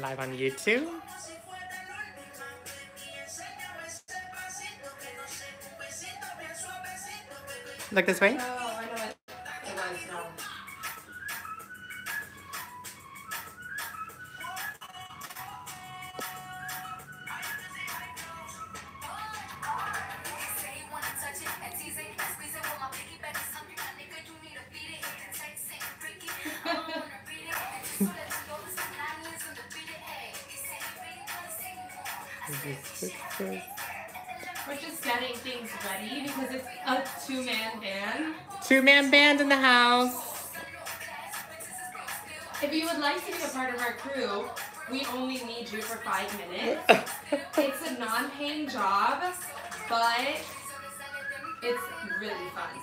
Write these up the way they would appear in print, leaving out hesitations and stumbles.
Live on YouTube. Look this way. No, I know it was, no. We're just getting things ready because it's a two-man band. Two-man band in the house. If you would like to be a part of our crew, we only need you for 5 minutes. It's a non-paying job, but it's really fun.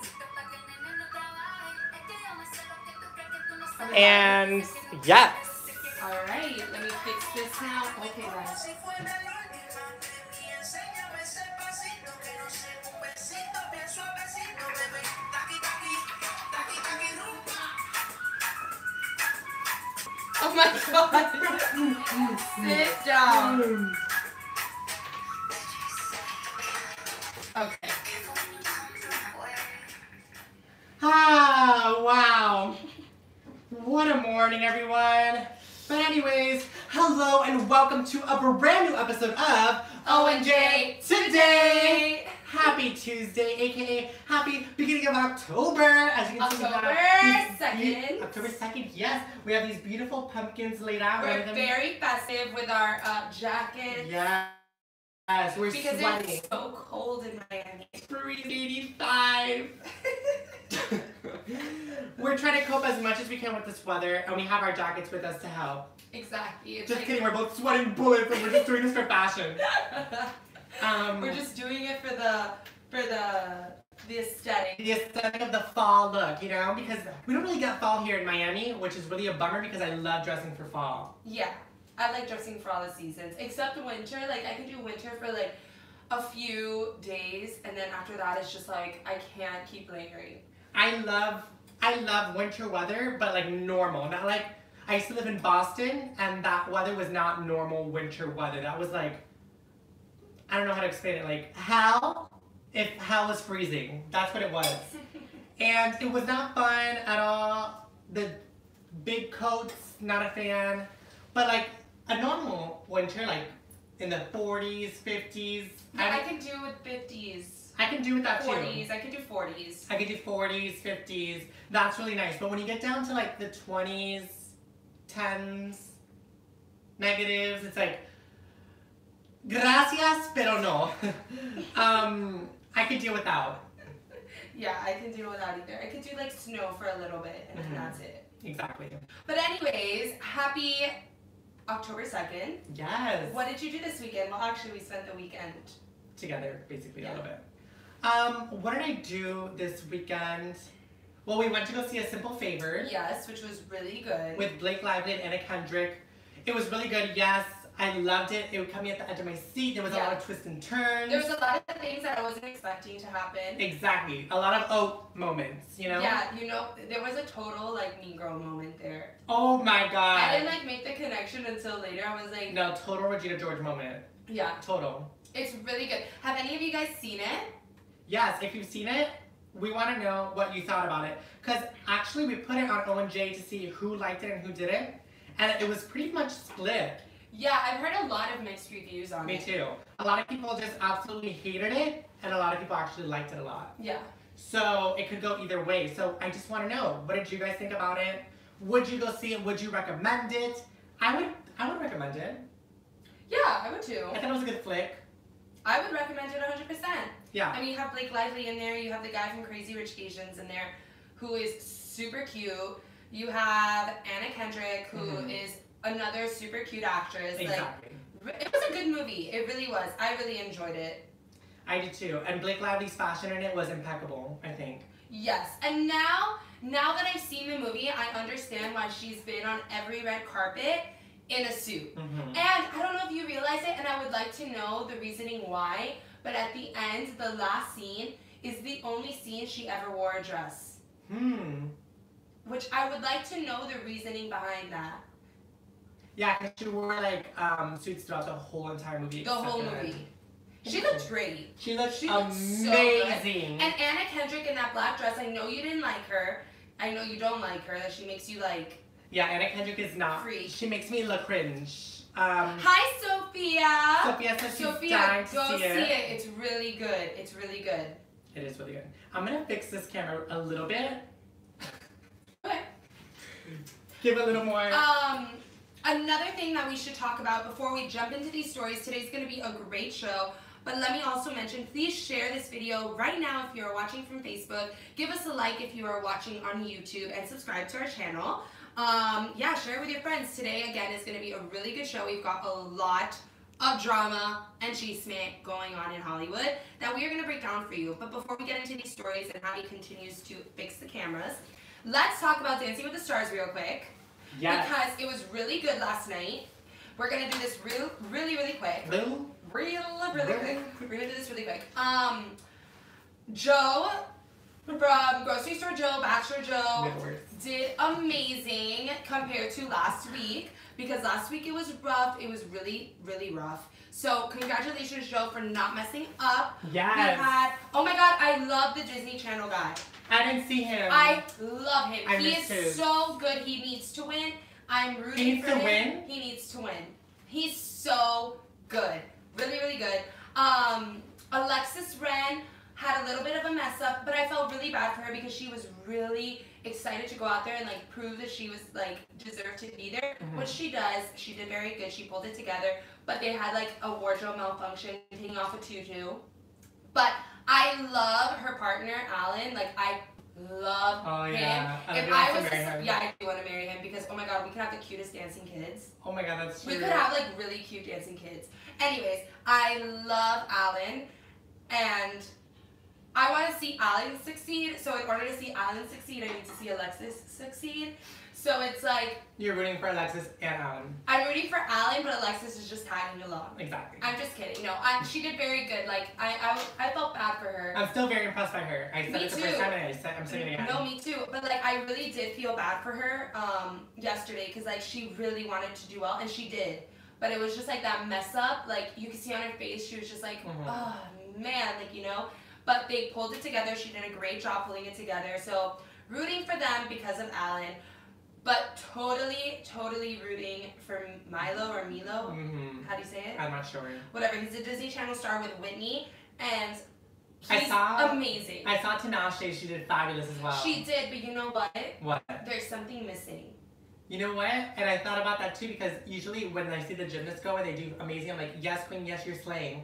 And yes. All right, let me fix this now. Okay, guys. Oh my God. Sit down. Okay. Ah, wow. What a morning, everyone. But anyways, hello and welcome to a brand new episode of O&J Today. Happy Tuesday, aka happy beginning of October. As you can see, October 2nd. October 2nd, yes. We have these beautiful pumpkins laid out. We're very festive with our jackets. Yes, we're because sweating. It's so cold in Miami. It's 85. We're trying to cope as much as we can with this weather, and we have our jackets with us to help. Exactly. It's just like... kidding, we're both sweating bullets, and we're just doing this for fashion. We're just doing it for the aesthetic. The aesthetic of the fall look, you know, because we don't really get fall here in Miami, which is really a bummer because I love dressing for fall. Yeah, I like dressing for all the seasons, except winter. Like, I can do winter for like a few days, and then after that, it's just like I can't keep layering. I love winter weather, but like normal, not like I used to live in Boston, and that weather was not normal winter weather. That was like, I don't know how to explain it, like hell, if hell was freezing. That's what it was. And it was not fun at all. The big coats, not a fan. But like a normal winter, like in the 40s, 50s. Yeah, I can do with 50s. I can do with that 40s, too. I can do 40s. I can do 40s, 50s. That's really nice. But when you get down to like the 20s, 10s, negatives, it's like, gracias, pero no. I could deal without. Yeah, I can deal without either. I could do like snow for a little bit, and then that's it. Exactly. But anyways, happy October 2nd. Yes. What did you do this weekend? Well, actually, we spent the weekend together, basically, a little bit. What did I do this weekend? Well, we went to go see A Simple Favor. Yes, which was really good. With Blake Lively and Anna Kendrick. It was really good, yes. I loved it. It would come me at the edge of my seat. There was a lot of twists and turns. There was a lot of things that I wasn't expecting to happen. Exactly. A lot of moments, you know? Yeah, you know, there was a total, like, mean girl moment there. Oh my god. I didn't, like, make the connection until later. I was like... No, total Regina George moment. Yeah. Total. It's really good. Have any of you guys seen it? Yes, if you've seen it, we want to know what you thought about it. Because actually, we put it on O&J to see who liked it and who didn't. And it was pretty much split. Yeah, I've heard a lot of mixed reviews on it. Me too. A lot of people just absolutely hated it, and a lot of people actually liked it a lot. Yeah. So it could go either way. So I just want to know, what did you guys think about it? Would you go see it? Would you recommend it? I would recommend it. Yeah, I would too. I thought it was a good flick. I would recommend it 100%. Yeah. I mean, you have Blake Lively in there. You have the guy from Crazy Rich Asians in there, who is super cute. You have Anna Kendrick, who is another super cute actress. Exactly. Like, it was a good movie. It really was. I really enjoyed it. I did too. And Blake Lively's fashion in it was impeccable, I think. Yes. And now that I've seen the movie, I understand why she's been on every red carpet in a suit. And I don't know if you realize it, and I would like to know the reasoning why, but at the end, the last scene is the only scene she ever wore a dress. Which I would like to know the reasoning behind that. Yeah, because she wore like suits throughout the whole entire movie. The whole movie. She looked great. She looked amazing. So and Anna Kendrick in that black dress, I know you didn't like her. I know you don't like her, that she makes you like... Yeah, Anna Kendrick is not... Free. She makes me look cringe. Hi, Sophia! Sophia says she's dying to go see it. It's really good. It's really good. It is really good. I'm gonna fix this camera a little bit. Okay. Give a little more... Another thing that we should talk about before we jump into these stories, today's going to be a great show, but let me also mention, please share this video right now if you're watching from Facebook, give us a like if you are watching on YouTube, and subscribe to our channel. Yeah, share it with your friends. Today, again, is going to be a really good show. We've got a lot of drama and chisme going on in Hollywood that we are going to break down for you. But before we get into these stories and how he continues to fix the cameras, let's talk about Dancing with the Stars real quick. Yes. Because it was really good last night. We're gonna do this really quick. Really quick. We're gonna do this really quick. Joe from Grocery Store Joe, Bachelor Joe, did amazing compared to last week. Because last week it was rough. It was really rough. So congratulations, Joe, for not messing up. Yes. We had, oh my God, I love the Disney Channel guy. I didn't see him. I love him. He is him. so good. He needs to win. I'm rooting for him. Win? He needs to win. He's so good. Really good. Alexis Ren had a little bit of a mess up, but I felt really bad for her because she was really excited to go out there and like prove that she was like deserved to be there, which she does. She did very good. She pulled it together, but they had like a wardrobe malfunction, taking off a tutu. But I love her partner, Alan. Like, I love him. Yeah. If I was yeah, I do want to marry him because, oh my God, we could have the cutest dancing kids. Oh my God, that's true. We could have, like, really cute dancing kids. Anyways, I love Alan, and I want to see Alan succeed. So in order to see Alan succeed, I need to see Alexis succeed. So it's like... You're rooting for Alexis and Alan. I'm rooting for Alan, but Alexis is just tagging along. Exactly. I'm just kidding. No, she did very good. Like, I felt bad for her. I'm still very impressed by her. I said me it the too. first time and I'm saying it again. No, me too. But, like, I really did feel bad for her yesterday because, like, she really wanted to do well, and she did. But it was just, like, that mess up. Like, you could see on her face, she was just like, oh, man, like, you know. But they pulled it together. She did a great job pulling it together. So, rooting for them because of Alan. But totally rooting for Milo or Milo. How do you say it? I'm not sure. Whatever. He's a Disney Channel star with Whitney, and he's amazing. I saw Tinashe. She did fabulous as well. She did, but you know what? What? There's something missing. You know what? And I thought about that too because usually when I see the gymnasts go and they do amazing, I'm like, yes, queen, yes, you're slaying.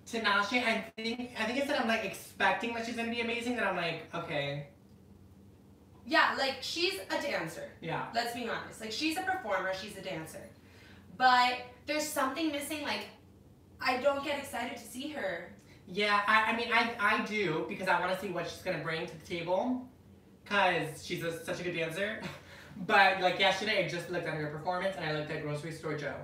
Tinashe, I think it's that I'm like expecting that she's gonna be amazing. That I'm like, okay. Yeah, like, she's a dancer. Yeah. Let's be honest. Like, she's a performer, she's a dancer. But there's something missing, like, I don't get excited to see her. Yeah, I mean, I do, because I want to see what she's going to bring to the table, because she's such a good dancer. But, like, yesterday, I just looked at her performance, and I looked at Grocery Store Joe.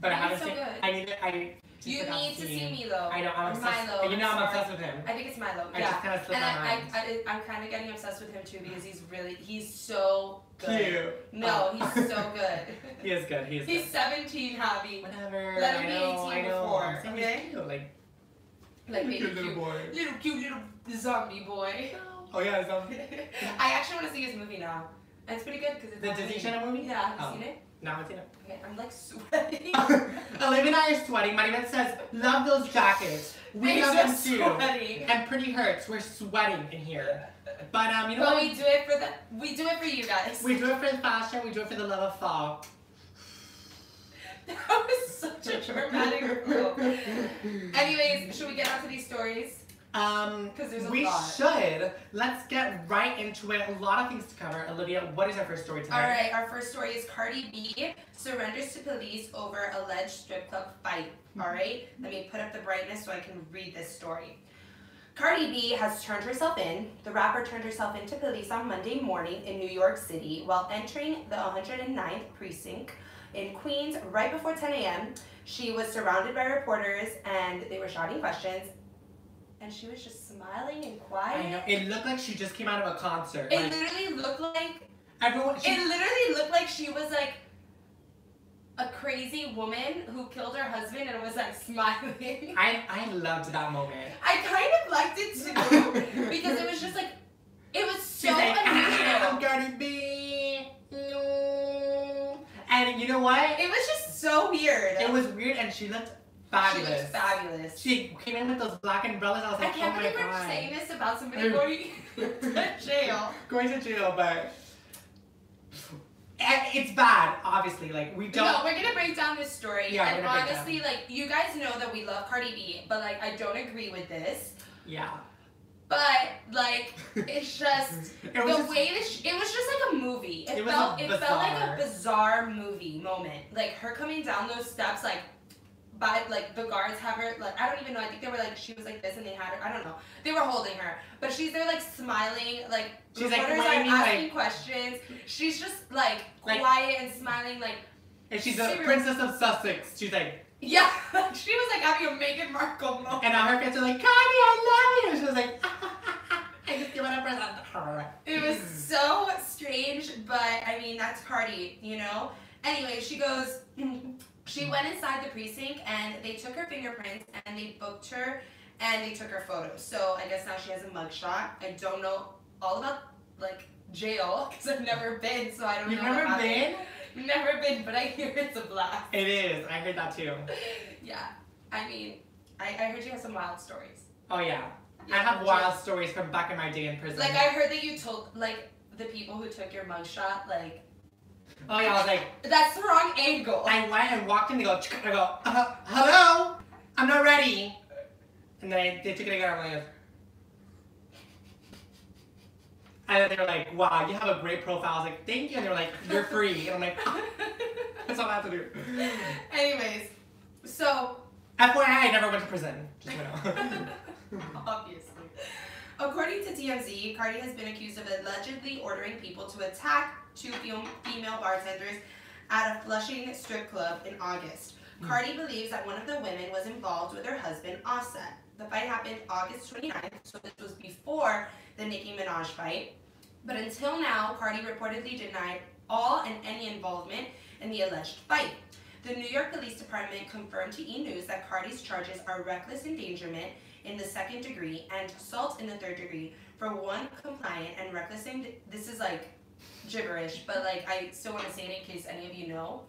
But I haven't seen... You need to see Milo. I know, I'm obsessed. Milo. You know I'm obsessed with him. I think it's Milo. I just kind of slipped my mind. I'm kind of getting obsessed with him too because he's so good. Cute. No, he's so good. He is good. He's 17, Javi. Whatever. Let him be 18 before. Okay? Like baby cute little boy. Little cute little zombie boy. Oh yeah, zombie. I actually want to see his movie now. And it's pretty good because it's the Disney Channel movie? Yeah, have you seen it? No, I haven't seen it. Okay, I'm like sweating. Olivia and I are sweating. Maribeth says, love those jackets. We love them too. Sweating. And Pretty Hurts. We're sweating in here. But you know what? what? We do it for you guys. We do it for the fashion. We do it for the love of fall. That was such a dramatic reveal. Anyways, should we get on to these stories? Because there's a lot. We should. Let's get right into it. A lot of things to cover. Olivia, what is our first story tonight? Alright, our first story is Cardi B surrenders to police over alleged strip club fight. Alright, let me put up the brightness so I can read this story. Cardi B has turned herself in. The rapper turned herself into police on Monday morning in New York City while entering the 109th precinct in Queens right before 10 a.m. She was surrounded by reporters and they were shouting questions. And she was just smiling and quiet. I know. It looked like she just came out of a concert. It literally looked like... Everyone... It literally looked like she was like crazy woman who killed her husband and was like smiling. I loved that moment. I kind of liked it too because it was just like it was so She's like, unusual. I'm Cardi B. No. And you know what? It was just so weird. It was weird, and she looked She fabulous. looked fabulous. She came in with those black umbrellas. I was I like, can't oh believe my we're god. saying this about somebody going to jail. Going to jail, but it's bad. Obviously, like we don't. No, we're gonna break down this story. Yeah, and we're gonna break honestly, like you guys know that we love Cardi B, but like I don't agree with this. Yeah. But like it's just It was the just- way that it was just like a movie. It felt like a bizarre movie moment. Like her coming down those steps, like by like the guards have her like I don't even know. I think they were like she was like this and they had her. I don't know. They were holding her, but she's there like smiling. Like She's like reporters are waving, asking like- questions. She's just like Like- quiet and smiling. Like And she's the Seriously. princess of Sussex. She's like, yeah, she was like having a Meghan Markle moment. and now her kids are like, Cardi, I love you. She was like, I just give it a present to her. It was so strange, but I mean, that's Cardi, you know? Anyway, she goes, she went inside the precinct and they took her fingerprints and they booked her and they took her photos. So I guess now she has a mugshot. I don't know all about, like, jail because I've never been, so I don't You've know. never about been? it. Never been, but I hear it's a blast. It is. I heard that too. Yeah. I mean, I heard you have some wild stories. Oh yeah. I Yeah, have wild stories from back in my day in prison. Like, I heard that you told, like, the people who took your mugshot, like, Oh yeah, I was like, that's the wrong angle. I went and walked in. They go, I go, hello, I'm not ready. And then they took it again. I'm like, and then they were like, wow, you have a great profile. I was like, thank you. And they were like, you're free. And I'm like, that's all I have to do. Anyways, so FYI, I never went to prison. Just so you know. obviously, according to TMZ, Cardi has been accused of allegedly ordering people to attack two female bartenders at a Flushing strip club in August. Cardi believes that one of the women was involved with her husband, Offset. The fight happened August 29th, so this was before the Nicki Minaj fight. But until now, Cardi reportedly denied all and any involvement in the alleged fight. The New York Police Department confirmed to E! News that Cardi's charges are reckless endangerment in the second degree and assault in the third degree for one compliant and reckless this is like gibberish, but like I still want to say it in case any of you know.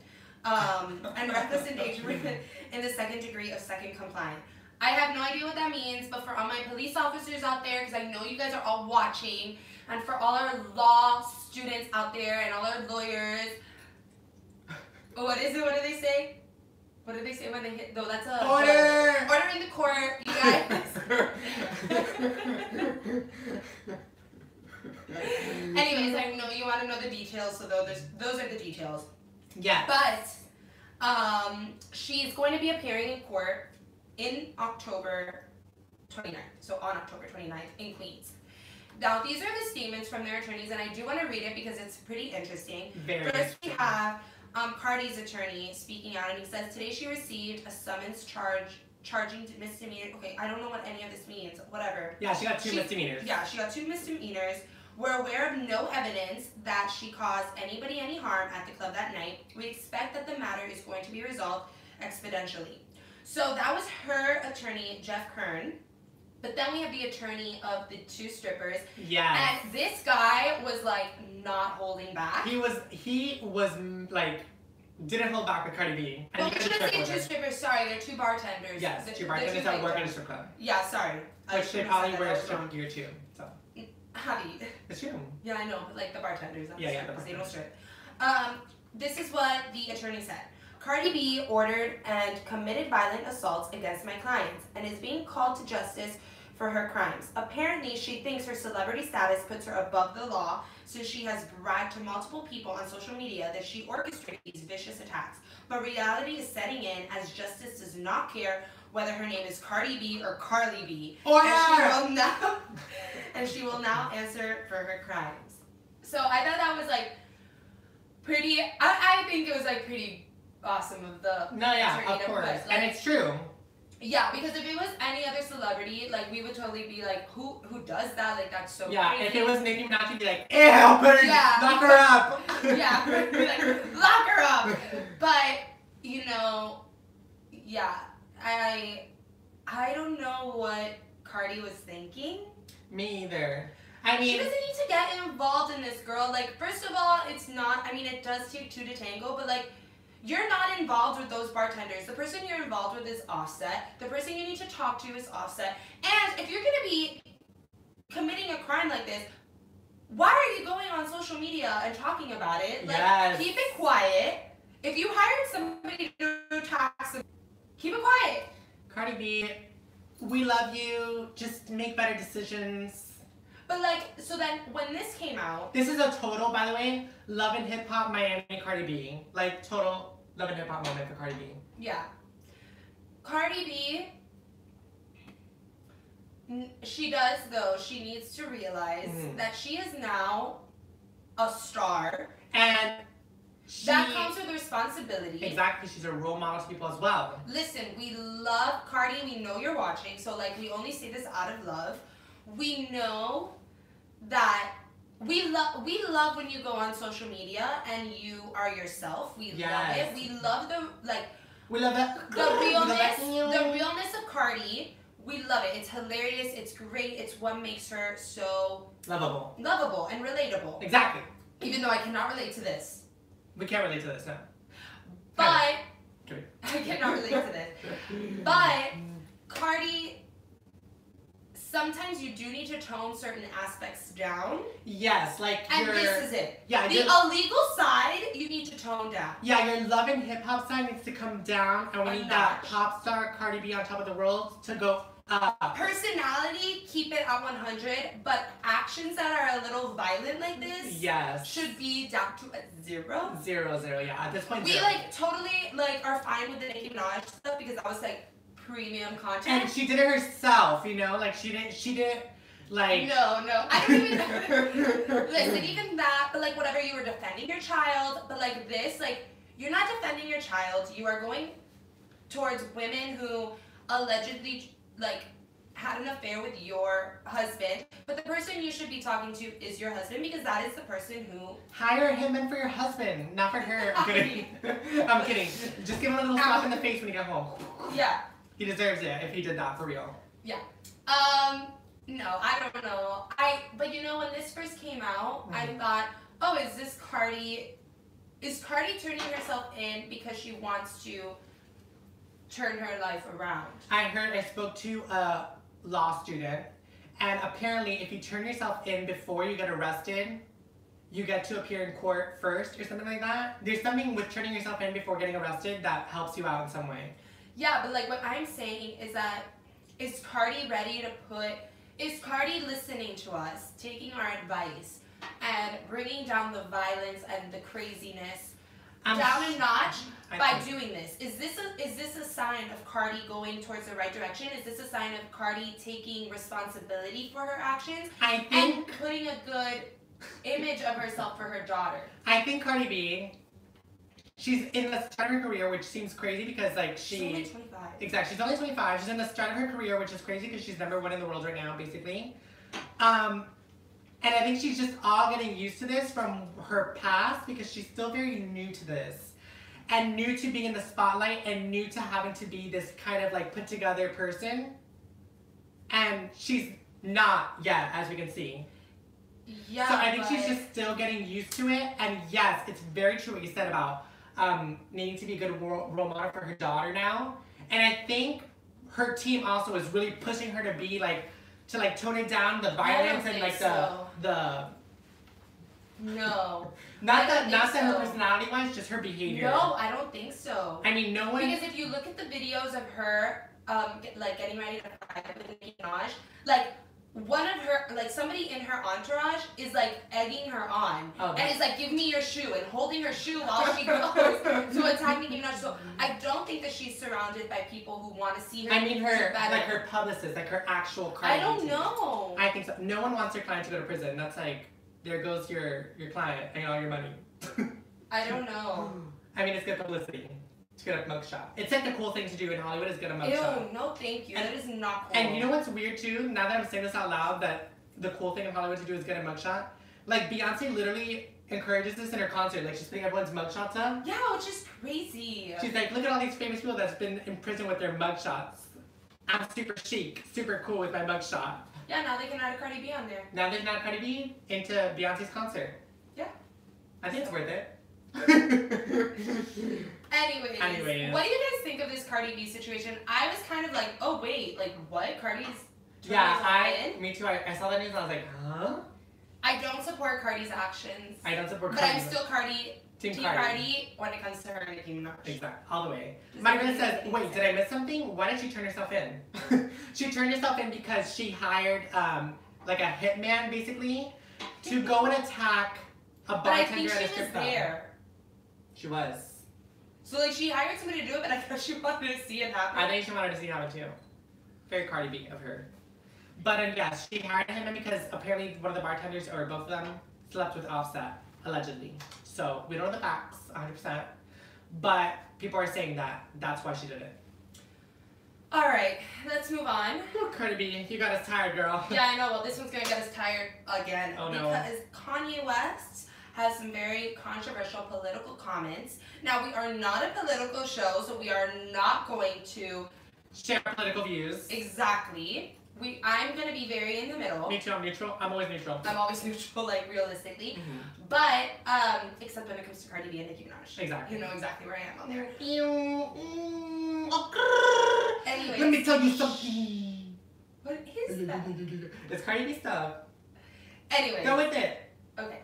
And reckless endangerment in the second degree of second compliant. I have no idea what that means, but for all my police officers out there, because I know you guys are all watching, and for all our law students out there and all our lawyers, what is it? What do they say? What do they say when they hit? No, that's a Order! order in the court, you guys. Anyways, I know you want to know the details, so those are the details. Yeah. But she's going to be appearing in court in October 29th. So on October 29th in Queens. Now, these are the statements from their attorneys, and I do want to read it because it's pretty interesting. Very First, we interesting. have Cardi's attorney speaking out, and he says, today she received a summons charging misdemeanor. Okay, I don't know what any of this means. Whatever. Yeah, she got two misdemeanors. Yeah, she got 2 misdemeanors. We're aware of no evidence that she caused anybody any harm at the club that night. We expect that the matter is going to be resolved exponentially. So that was her attorney, Jeff Kern. But then we have the attorney of the 2 strippers. Yeah. And this guy was like not holding back. He was like, didn't hold back with Cardi B. Well, he we couldn't shouldn't strip say with 2 her. strippers, sorry, they're 2 bartenders. Yes, The- two the bartenders that work at a victims. strip club. Yeah, sorry. I Which they shouldn't probably have said wear that. strip gear too. So Javi. it's true. Yeah, I know, but like the bartenders, not the Yeah, strippers, the they don't strip. This is what the attorney said. Cardi B ordered and committed violent assaults against my clients and is being called to justice for her crimes. Apparently, she thinks her celebrity status puts her above the law, so she has bragged to multiple people on social media that she orchestrated these vicious attacks. But reality is setting in as justice does not care whether her name is Cardi B or Carly B. And she will now answer for her crimes. So I thought that was like pretty, I think it was like pretty awesome of the No, yeah, attorney of to course. put, like- And it's true. yeah, because if it was any other celebrity, like we would totally be like, who does that? Like that's so Yeah, crazy. if it was Nicki Minaj, you'd be like, ew, put her, Yeah. lock her up. Yeah, we'd be like, lock her up. But you know, yeah, I don't know what Cardi was thinking. Me either. I mean, she doesn't need to get involved in this, girl. Like, first of all, it's not, I mean, it does take two to tango, but like, you're not involved with those bartenders. The person you're involved with is Offset. The person you need to talk to is Offset. And if you're gonna be committing a crime like this, why are you going on social media and talking about it? Like, yes. Keep it quiet. If you hired somebody to tax them, keep it quiet. Cardi B, we love you. Just make better decisions. But like, so then when this came out, this is a total, by the way, Love and Hip Hop Miami Cardi B. Like, total Love and Hip Hop moment for Cardi B. Yeah. Cardi B, she does though, she needs to realize that she is now a star. And that comes with responsibility. Exactly, she's a role model to people as well. Listen, we love Cardi, we know you're watching, so like we only say this out of love. We know that we love when you go on social media and you are yourself. We love it. We love we love the realness of Cardi. We love it. It's hilarious. It's great. It's what makes her so lovable and relatable. Exactly. Even though I cannot relate to this. We can't relate to this, no. But I cannot relate to this. But Cardi, sometimes you do need to tone certain aspects down. Yes, like and this is it. Yeah, the illegal side you need to tone down. Yeah, your love and hip hop side needs to come down, and we need that pop star Cardi B on top of the world to go up. Personality, keep it at 100, but actions that are a little violent like this, should be down to a 0. 0, 0. Yeah, at this point, we like totally like are fine with the Nicki Minaj stuff because that was like premium content. And she did it herself, you know, like she didn't like. No, I don't even. Listen, even that, but like whatever, you were defending your child, but like this, like you're not defending your child. You are going towards women who allegedly like had an affair with your husband, but the person you should be talking to is your husband because that is the person who hire him in for your husband, not for her. I'm kidding. I'm kidding. Just give him a little slap in the face when you get home. Yeah. He deserves it if he did that for real. Yeah. No, I don't know. But you know, when this first came out, I thought, oh, is this Cardi? Is Cardi turning herself in because she wants to turn her life around? I spoke to a law student, and apparently if you turn yourself in before you get arrested, you get to appear in court first or something like that. There's something with turning yourself in before getting arrested that helps you out in some way. Yeah, but like what I'm saying is that is Cardi listening to us, taking our advice, and bringing down the violence and the craziness down a notch by doing this? Is this a sign of Cardi going towards the right direction? Is this a sign of Cardi taking responsibility for her actions and putting a good image of herself for her daughter? I think Cardi B, she's in the start of her career, which seems crazy because like she's only 25. Exactly, she's only 25. She's in the start of her career, which is crazy because she's #1 in the world right now, basically. And I think she's just all getting used to this from her past because she's still very new to this. And new to being in the spotlight and new to having to be this kind of like put together person. And she's not yet, as we can see. Yeah, so I think she's just still getting used to it. And yes, it's very true what you said about needing to be a good role model for her daughter now. And I think her team also is really pushing her to be like, to like tone it down, the violence and like the No. Not that her personality wise, just her behavior. No, I don't think so. I mean, no one. Because if you look at the videos of her, like getting ready to fight with Nicki Minaj, like one of her, like somebody in her entourage is like egging her on, and is like, "Give me your shoe," and holding her shoe while she goes to attack Nicki Minaj. So I don't think that she's surrounded by people who want to see her. I mean, like her publicist, like her actual client. I don't know. I think so. No one wants their client to go to prison. That's like, there goes your client and all your money. I don't know. I mean, it's good publicity. To get a mugshot. It's like the cool thing to do in Hollywood is get a mugshot. Ew, no thank you. That is not cool. And you know what's weird too? Now that I'm saying this out loud, that the cool thing in Hollywood to do is get a mugshot. Like Beyonce literally encourages this in her concert. Like, she's putting everyone's mugshots up. Yeah, which is crazy. She's like, look at all these famous people that's been in prison with their mugshots. I'm super chic, super cool with my mugshot. Yeah, now they can add a Cardi B on there. Now they can add Cardi B into Beyonce's concert. Yeah. I think it's worth it. Anyways, what do you guys think of this Cardi B situation? I was kind of like, oh wait, like what? Cardi's me too. I saw that news and I was like, huh? I don't support Cardi's actions. I don't support Cardi. But I'm still Team Cardi. Cardi when it comes to her and Nicki Minaj. Exactly, all the way. My friend says, wait, did I miss something? Why did she turn herself in? She turned herself in because she hired like a hitman basically to go and attack a bartender at a strip club. She was. So like she hired somebody to do it, but I thought she wanted to see it happen. I think she wanted to see it happen too. Very Cardi B of her. But yes, she hired him because apparently one of the bartenders, or both of them, slept with Offset, allegedly. So we don't know the facts, 100%. But people are saying that that's why she did it. Alright, let's move on. Oh, Cardi B, you got us tired, girl. Yeah, I know. Well, this one's going to get us tired again. Oh, no. Because Kanye West has some very controversial political comments. Now, we are not a political show, so we are not going to share political views. Exactly. I'm going to be very in the middle. Me too, I'm neutral. I'm always neutral. I'm always neutral, like, realistically. Mm-hmm. But, except when it comes to Cardi B and Nicki Minaj. Exactly. You know exactly where I am on there. Anyways. Let me tell you something. What is that? It's Cardi B stuff. Anyways. Go with it. Okay.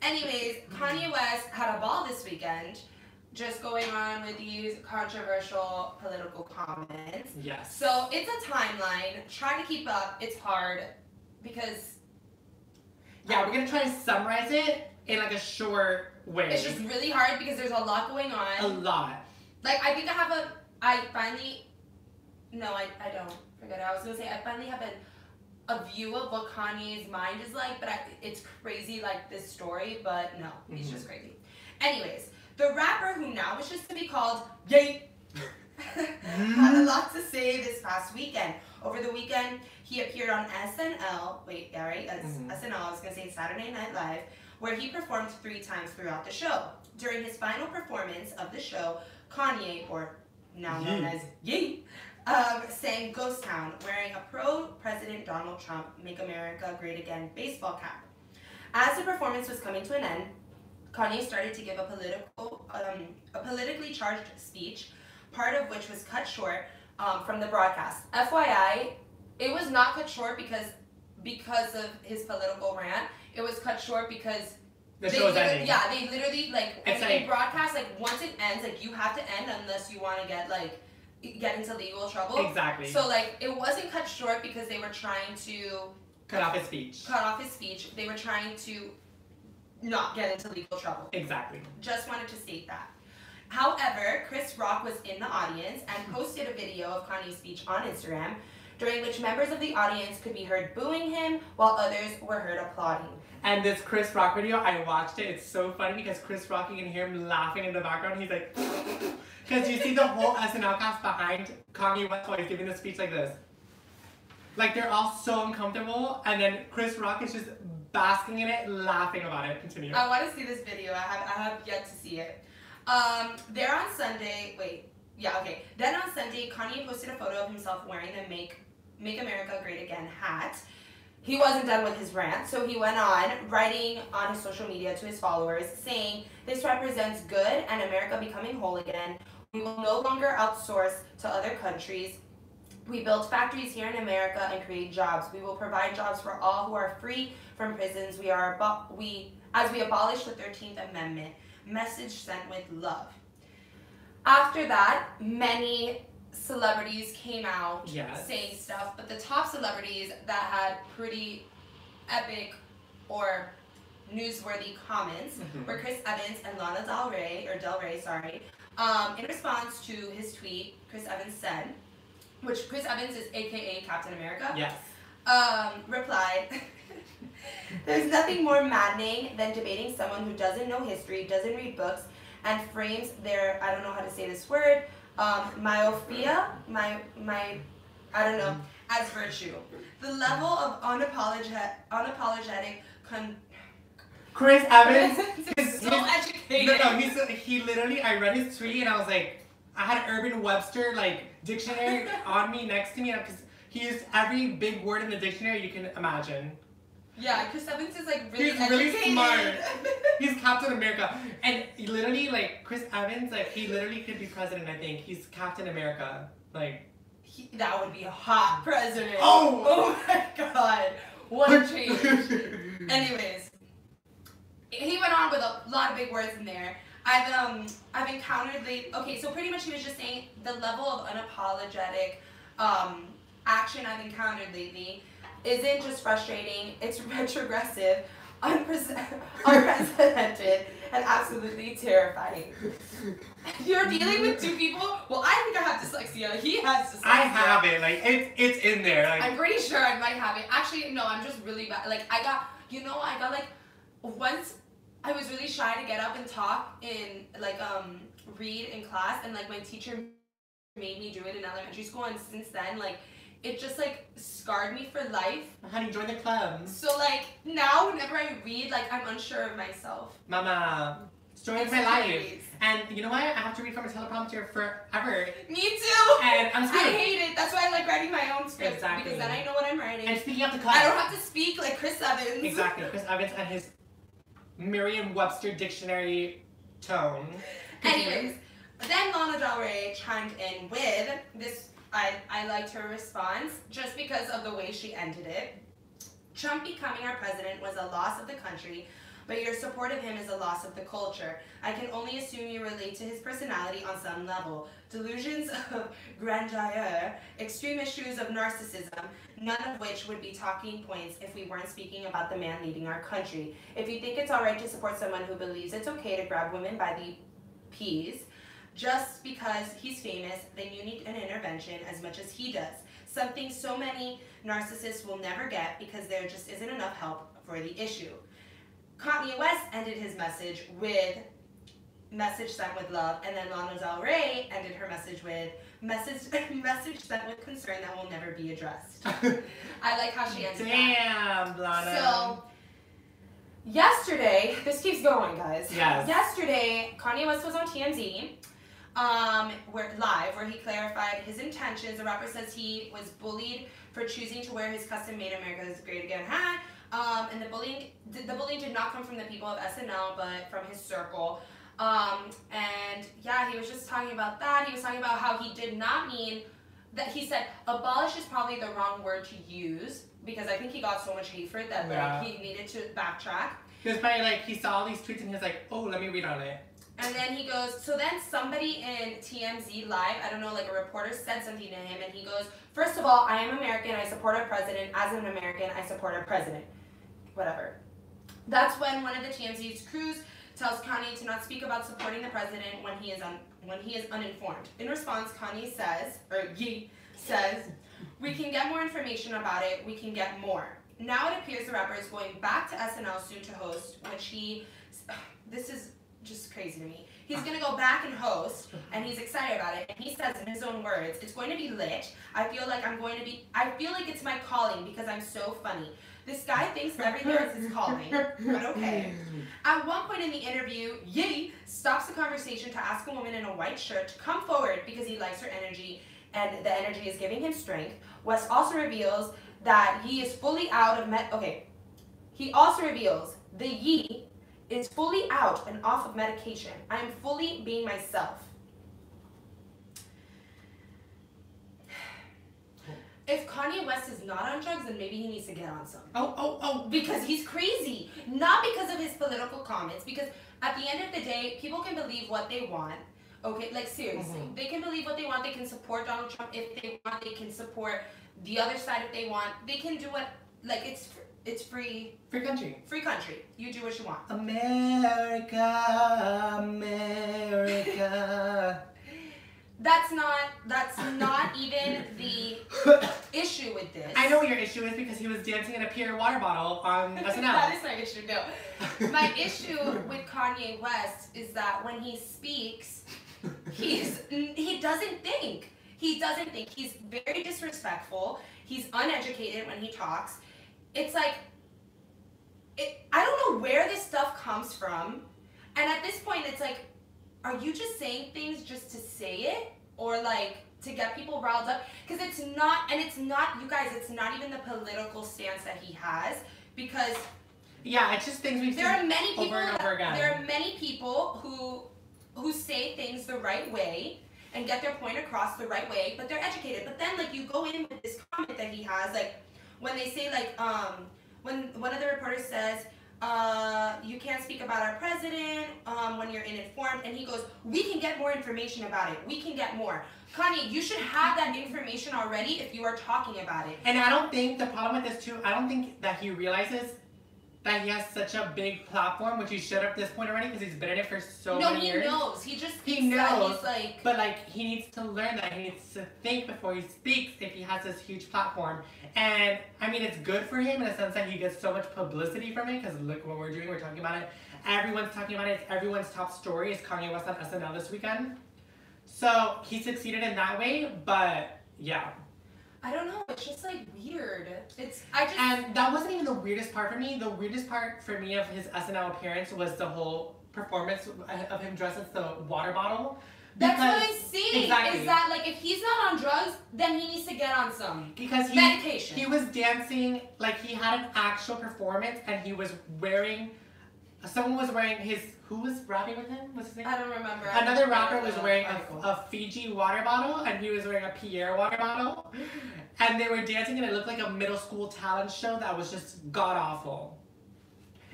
Anyways, Kanye West had a ball this weekend. Just going on with these controversial political comments. Yes. So it's a timeline. Trying to keep up, it's hard because. Yeah, we're gonna try to summarize it in like a short way. It's just really hard because there's a lot going on. A lot. Like I think I finally. No, I don't. Forget it. I was gonna say I finally have a view of what Kanye's mind is like, but it's crazy like this story, but no, he's just crazy. Anyways. The rapper, who now wishes to be called Ye, had a lot to say this past weekend. Over the weekend, he appeared on SNL. Wait, yeah, right? SNL, I was going to say Saturday Night Live, where he performed 3 times throughout the show. During his final performance of the show, Kanye, or now known as Ye, sang Ghost Town, wearing a pro-President Donald Trump Make America Great Again baseball cap. As the performance was coming to an end, Kanye started to give a politically charged speech, part of which was cut short from the broadcast. FYI, it was not cut short because of his political rant. It was cut short because the show's ending. Yeah, they literally they broadcast once it ends, you have to end unless you want to get into legal trouble. Exactly. So it wasn't cut short because they were trying to cut off his speech. They were trying to not get into legal trouble. Exactly. Just wanted to state that. However, Chris Rock was in the audience and posted a video of Kanye's speech on Instagram, during which members of the audience could be heard booing him, while others were heard applauding. And this Chris Rock video, I watched it. It's so funny because Chris Rock, you can hear him laughing in the background. He's like, because you see the whole SNL cast behind Kanye West while he's giving the speech like this. Like, they're all so uncomfortable, and then Chris Rock is just basking in it, laughing about it. Continue. I want to see this video. I have yet to see it. Then on Sunday, Kanye posted a photo of himself wearing the Make America Great Again hat. He wasn't done with his rant, so he went on, writing on his social media to his followers, saying, "This represents good and America becoming whole again. We will no longer outsource to other countries. We build factories here in America and create jobs. We will provide jobs for all who are free from prisons. As we abolish the 13th Amendment. Message sent with love." After that, many celebrities came out saying stuff, but the top celebrities that had pretty epic or newsworthy comments were Chris Evans and Lana Del Rey. In response to his tweet, Chris Evans said, which Chris Evans is aka Captain America. Yes. Replied, "There's nothing more maddening than debating someone who doesn't know history, doesn't read books, and frames their, I don't know how to say this word, myopia, as virtue. The level of unapologetic Chris Evans is so educated. No, he literally, I read his tweet and I was like, I had Urban Webster like dictionary on me next to me because he used every big word in the dictionary you can imagine. Yeah, Chris Evans is like really He's educated. really smart. He's Captain America. And literally, like, Chris Evans, like, he literally could be president, I think. He's Captain America. Like, that would be a hot president. Oh my god. What a change. Anyways, he went on with a lot of big words in there. I've encountered okay, so pretty much he was just saying the level of unapologetic action I've encountered lately isn't just frustrating, it's retrogressive, unprecedented, and absolutely terrifying. You're dealing with two people? Well, I think I have dyslexia. He has dyslexia. I have it. Like, it's in there. Like, I'm pretty sure I might have it. Actually, no, I'm just really bad. Like, I got like, once I was really shy to get up and talk in, like, read in class, and, like, my teacher made me do it in elementary school, and since then, like, it just, like, scarred me for life. Honey, join the club. So, like, now whenever I read, like, I'm unsure of myself. Mama, story of my life. And you know what? I have to read from a teleprompter forever. Me too! And I'm screwed. I hate it. That's why I like writing my own scripts. Exactly. Because then I know what I'm writing. And speaking of the club. I don't have to speak like Chris Evans. Exactly. Chris Evans and his Merriam-Webster dictionary tone. Anyways, then Lana Del Rey chimed in with this. I liked her response just because of the way she ended it. Trump becoming our president was a loss of the country, but your support of him is a loss of the culture. I can only assume you relate to his personality on some level. Delusions of grandeur, extreme issues of narcissism, none of which would be talking points if we weren't speaking about the man leading our country. If you think it's alright to support someone who believes it's okay to grab women by the peas, just because he's famous, then you need an intervention as much as he does. Something so many narcissists will never get because there just isn't enough help for the issue. Kanye West ended his message with message sent with love, and then Lana Del Rey ended her message with message sent with concern that will never be addressed. I like how she ended that. Damn, Lana. So, yesterday, this keeps going, guys. Yes. Yesterday, Kanye West was on TMZ. Where he clarified his intentions. The rapper says he was bullied for choosing to wear his custom-made America is Great Again hat. And the bullying did not come from the people of SNL, but from his circle. And yeah, he was just talking about that. He was talking about how he did not mean that. He said abolish is probably the wrong word to use because I think he got so much hate for it that like he needed to backtrack. He was probably like, he saw all these tweets and he was like, oh, let me read on it. And then he goes, so then somebody in TMZ Live, I don't know, like a reporter said something to him, and he goes, first of all, I am American, I support our president. As an American, I support our president. Whatever. That's when one of the TMZ's crews tells Kanye to not speak about supporting the president when he is uninformed. In response, Kanye says, or Ye says, we can get more information about it, we can get more. Now it appears the rapper is going back to SNL soon to host, which this is just crazy to me. He's gonna go back and host, and he's excited about it. And he says in his own words, "It's going to be lit. I feel like it's my calling because I'm so funny." This guy thinks everything is his calling, but okay. At one point in the interview, Ye stops the conversation to ask a woman in a white shirt to come forward because he likes her energy, and the energy is giving him strength. West also reveals that he is fully out of He also reveals the Ye is fully out and off of medication. I am fully being myself. If Kanye West is not on drugs, then maybe he needs to get on some. Oh. Because he's crazy. Not because of his political comments. Because at the end of the day, people can believe what they want. Okay, like seriously. They can believe what they want. They can support Donald Trump if they want. They can support the other side if they want. They can do what, like it's free. Free country. Free country. You do what you want. America. That's not even the issue with this. I know what your issue is because he was dancing in a Pierre water bottle on SNL. That is my issue, no. My issue with Kanye West is that when he speaks, he doesn't think. He doesn't think. He's very disrespectful. He's uneducated when he talks. It's like, I don't know where this stuff comes from. And at this point, it's like, are you just saying things just to say it? Or like, to get people riled up? Because it's not, and it's not, you guys, it's not even the political stance that he has. Because yeah, it's just things we've seen over and over again. There are many people who say things the right way and get their point across the right way, but they're educated. But then, like, you go in with this comment that he has, like, when they say, like, when one of the reporters says, you can't speak about our president when you're uninformed, and he goes, we can get more information about it. We can get more. Kanye, you should have that information already if you are talking about it. And I don't think, the problem with this too, I don't think that he realizes that he has such a big platform, which he should have at this point already, because he's been in it for so many years. No, he knows. He just he knows, he's like... But, like, he needs to learn that. He needs to think before he speaks if he has this huge platform. And, I mean, it's good for him in the sense that he gets so much publicity from it, because look what we're doing. We're talking about it. Everyone's talking about it. It's everyone's top story is Kanye West on SNL this weekend. So, he succeeded in that way, but, yeah. I don't know, it's just like weird. And that wasn't even the weirdest part for me. The weirdest part for me of his SNL appearance was the whole performance of him dressed as the water bottle. That's what I see. Exactly. Is that, like, if he's not on drugs, then he needs to get on some medication. He was dancing, like, he had an actual performance, and he was wearing, someone was wearing his, who was rapping with him? What's his name? I don't remember. Another rapper was wearing a Fiji water bottle, and he was wearing a Pierre water bottle. And they were dancing, and it looked like a middle school talent show that was just god-awful.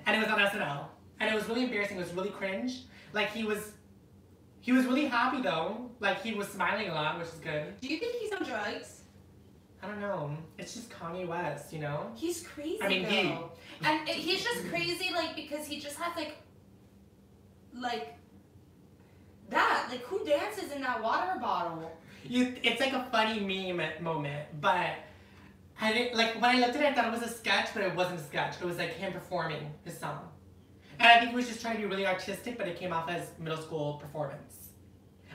And it was on SNL. And it was really embarrassing. It was really cringe. Like, he was really happy, though. Like, he was smiling a lot, which is good. Do you think he's on drugs? I don't know. It's just Kanye West, you know? He's crazy, I mean, though. And he's just crazy, like, because he just has, like, that. Like, who dances in that water bottle? It's like a funny meme moment, but I didn't, like, when I looked at it, I thought it was a sketch, but it wasn't a sketch. It was like him performing his song. And I think he was just trying to be really artistic, but it came off as middle school performance.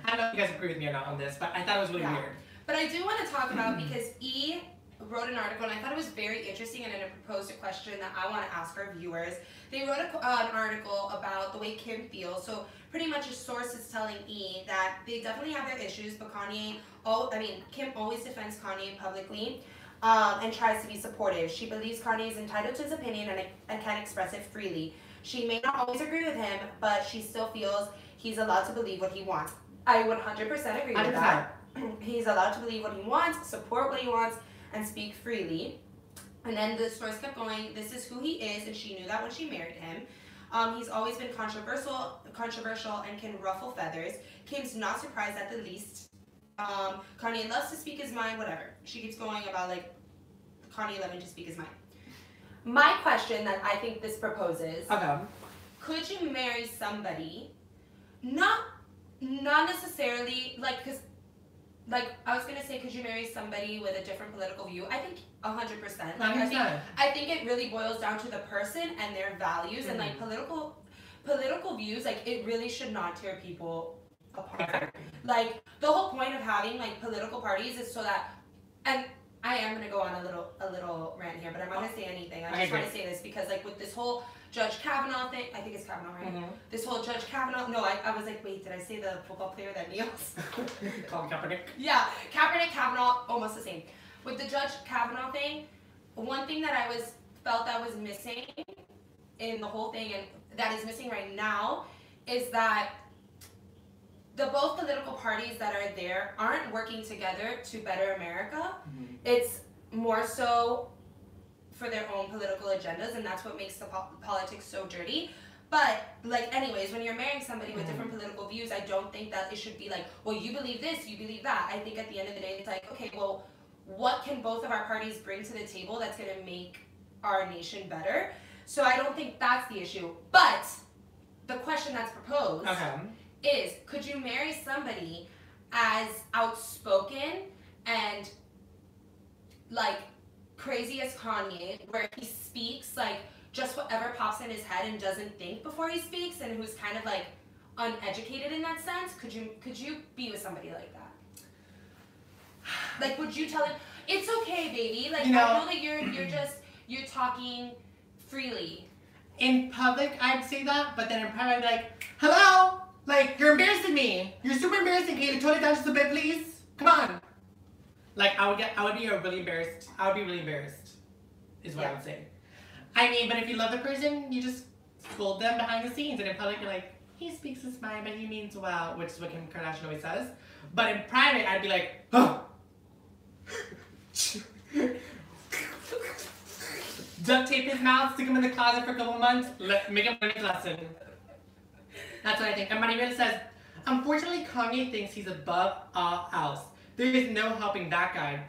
I don't know if you guys agree with me or not on this, but I thought it was really weird. But I do want to talk about, because E wrote an article, and I thought it was very interesting, and it proposed a question that I want to ask our viewers. They wrote an article about the way Kim feels. So pretty much a source is telling E that they definitely have their issues, but Kim always defends Kanye publicly and tries to be supportive. She believes Kanye is entitled to his opinion and can express it freely. She may not always agree with him, but she still feels he's allowed to believe what he wants. I 100% agree with that. He's allowed to believe what he wants, support what he wants, and speak freely. And then the source kept going, this is who he is, and she knew that when she married him. He's always been controversial and can ruffle feathers. Kim's not surprised at the least. Kanye loves to speak his mind, whatever. She keeps going about, like, Kanye loving to speak his mind. My question that I think this proposes, could you marry somebody, not necessarily, like, because, like, I was going to say, could you marry somebody with a different political view? I think 100%. Like, I think it really boils down to the person and their values, and, like, political views, like, it really should not tear people apart. Like, the whole point of having, like, political parties is so that, and I am going to go on a little rant here, but I'm not going to say anything. I just want to say this because, like, with this whole Judge Kavanaugh thing, I think it's Kavanaugh, right? Mm-hmm. This whole Judge Kavanaugh, no, I was like, wait, did I say the football player that kneels? Colin Kaepernick? Yeah, Kaepernick, Kavanaugh, almost the same. With the Judge Kavanaugh thing, one thing that I felt that was missing in the whole thing, and that is missing right now, is that both political parties that are there aren't working together to better America. Mm-hmm. It's more so for their own political agendas, and that's what makes the politics so dirty. But, like, anyways, when you're marrying somebody with different political views, I don't think that it should be like, well, you believe this, you believe that. I think at the end of the day, it's like, okay, well, what can both of our parties bring to the table that's going to make our nation better? So I don't think that's the issue. But the question that's proposed is, could you marry somebody as outspoken and, like, crazy as Kanye, where he speaks, like, just whatever pops in his head and doesn't think before he speaks, and who's kind of, like, uneducated in that sense? Could you be with somebody like that? Like, would you tell him, it's okay, baby, like, I know that you're talking freely. In public, I'd say that, but then in private, I'd be like, hello? Like, you're embarrassing me. You're super embarrassing. Can you tone it down just a bit, please? Come on. Like, I would be really embarrassed. I would be really embarrassed, is what I would say. I mean, but if you love the person, you just scold them behind the scenes. And in public, you're like, he speaks his mind, but he means well, which is what Kim Kardashian always says. But in private, I'd be like, oh. Duct tape his mouth, stick him in the closet for a couple months, make him learn his lesson. That's what I think. And Maribel says, unfortunately, Kanye thinks he's above all else. There is no helping that guy, ...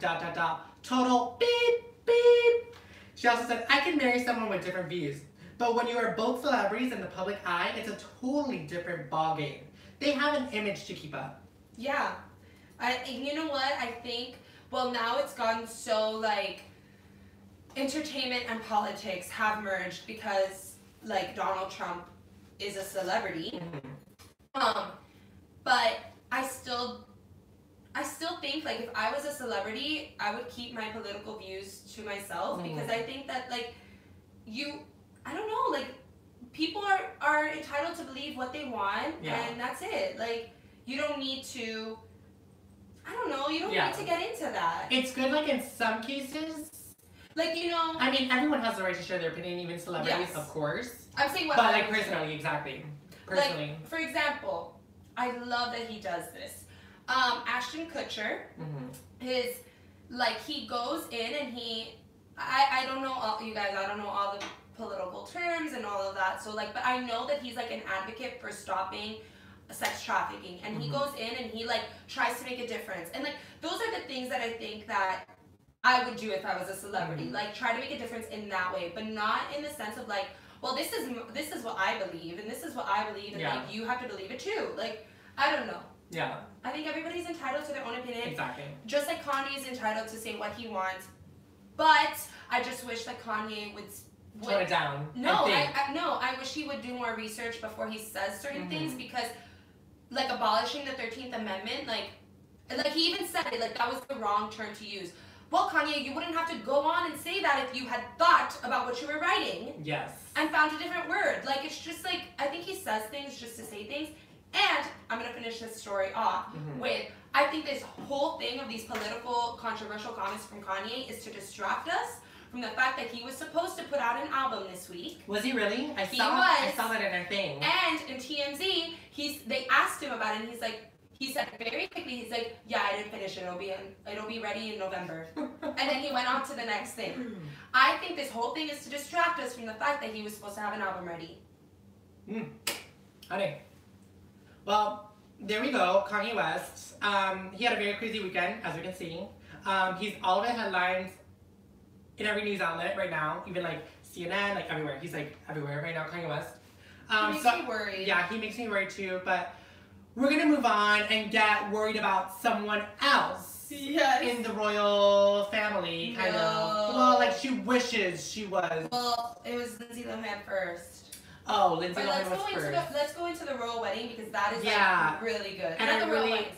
Total beep, beep. She also said, I can marry someone with different views. But when you are both celebrities in the public eye, it's a totally different ballgame. They have an image to keep up. Yeah. You know what? I think, well, now it's gotten so, like, entertainment and politics have merged because, like, Donald Trump is a celebrity. But I still think, like, if I was a celebrity, I would keep my political views to myself because I think that, like, I don't know, like, people are entitled to believe what they want and that's it. Like, you don't need to, I don't know, you don't need to get into that. It's good, like, in some cases. Like, you know. I mean, everyone has the right to share their opinion, even celebrities, of course. I'm saying what. But, like, personally, exactly. Personally. Like, for example, I love that he does this. Ashton Kutcher, he goes in and I don't know all, you guys, I don't know all the political terms and all of that. So, like, but I know that he's, like, an advocate for stopping sex trafficking. And he goes in and he, like, tries to make a difference. And, like, those are the things that I think that I would do if I was a celebrity. Like, try to make a difference in that way, but not in the sense of, like, well, this is what I believe, and this is what I believe, and like, you have to believe it too. Like, I don't know. Yeah. I think everybody's entitled to their own opinion. Exactly. Just like Kanye is entitled to say what he wants, but I just wish that Kanye would tone it down. No, I wish he would do more research before he says certain things because, like, abolishing the 13th Amendment, like he even said it, like, that was the wrong term to use. Well, Kanye, you wouldn't have to go on and say that if you had thought about what you were writing. Yes. And found a different word. Like, it's just like, I think he says things just to say things. And I'm going to finish this story off with, I think this whole thing of these political, controversial comments from Kanye is to distract us from the fact that he was supposed to put out an album this week. Was he really? I saw that in a thing. And in TMZ, they asked him about it, and he said very quickly, he's like, yeah, I didn't finish it. It'll be ready in November. And then he went on to the next thing. I think this whole thing is to distract us from the fact that he was supposed to have an album ready. Honey. Well, there we go. Kanye West. He had a very crazy weekend, as we can see. He's all over the headlines in every news outlet right now, even like CNN, like everywhere. He's like everywhere right now, Kanye West. He makes me worried. Yeah, he makes me worried too, but we're gonna move on and get worried about someone else in the royal family, kind of. Well, like she wishes she was. Well, it was Lindsay Lohan first. Oh, Lindsay Lohan was first. Let's go into the royal wedding because that is like really good. And I really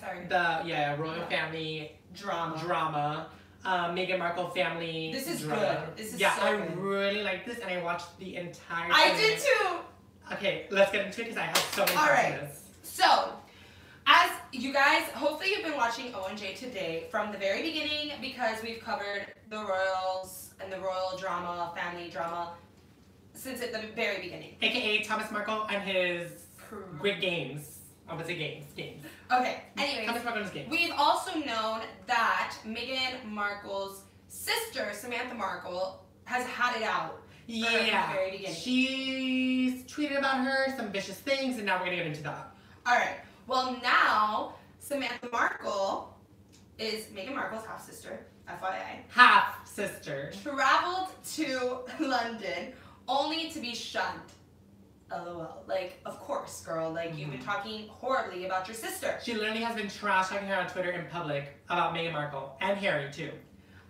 royal family drama. Meghan Markle family. This is drama. good. This is so I good. really like this, and I watched the entire thing. I did too. Okay, let's get into it because I have so many questions. So, as you guys, hopefully you've been watching O&J today from the very beginning because we've covered the royals and the royal drama, family drama, since at the very beginning. AKA Thomas Markle and his Squid Games. I would say games. Okay, anyways, Thomas Markle and his games. We've also known that Meghan Markle's sister, Samantha Markle, has had it out. From the very beginning. She's tweeted about her, some vicious things, and now we're going to get into that. Alright, well now, Samantha Markle is Meghan Markle's half-sister, FYI. Half-sister. Traveled to London only to be shunned. LOL. Like, of course, girl. Like, you've been talking horribly about your sister. She literally has been trash-talking her on Twitter in public about Meghan Markle. And Harry, too.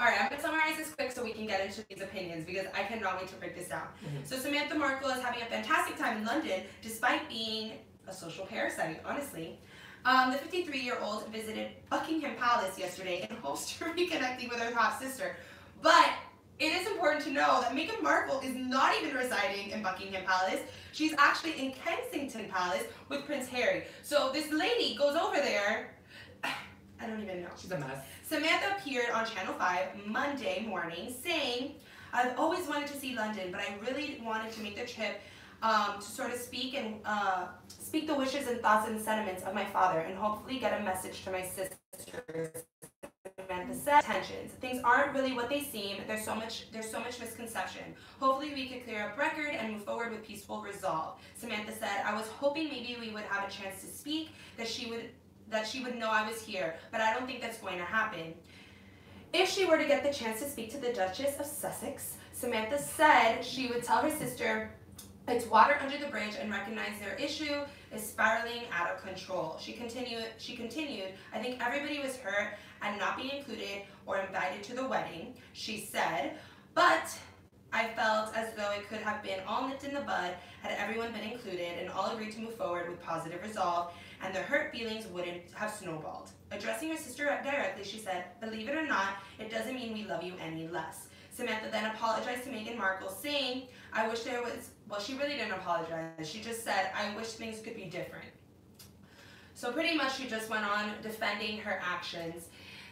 Alright, I'm going to summarize this quick so we can get into these opinions because I cannot wait to break this down. So Samantha Markle is having a fantastic time in London despite being a social parasite, honestly. The 53-year-old visited Buckingham Palace yesterday in hopes to reconnecting with her half-sister. But it is important to know that Meghan Markle is not even residing in Buckingham Palace. She's actually in Kensington Palace with Prince Harry. So this lady goes over there. I don't even know. She's a mess. Samantha appeared on Channel 5 Monday morning saying, I've always wanted to see London, but I really wanted to make the trip to sort of speak the wishes and thoughts and sentiments of my father and hopefully get a message to my sisters. Samantha said, tensions. Things aren't really what they seem. There's so much misconception. Hopefully we could clear up record and move forward with peaceful resolve. Samantha said, I was hoping maybe we would have a chance to speak, that she would know I was here, but I don't think that's going to happen. If she were to get the chance to speak to the Duchess of Sussex, Samantha said she would tell her sister it's water under the bridge and recognize their issue is spiraling out of control. She continued, I think everybody was hurt and not being included or invited to the wedding. She said, but I felt as though it could have been all nipped in the bud had everyone been included and all agreed to move forward with positive resolve, and the hurt feelings wouldn't have snowballed. Addressing her sister directly, she said, believe it or not, it doesn't mean we love you any less. Samantha then apologized to Meghan Markle, saying, I wish there was, well, she really didn't apologize. She just said, I wish things could be different. So pretty much she just went on defending her actions.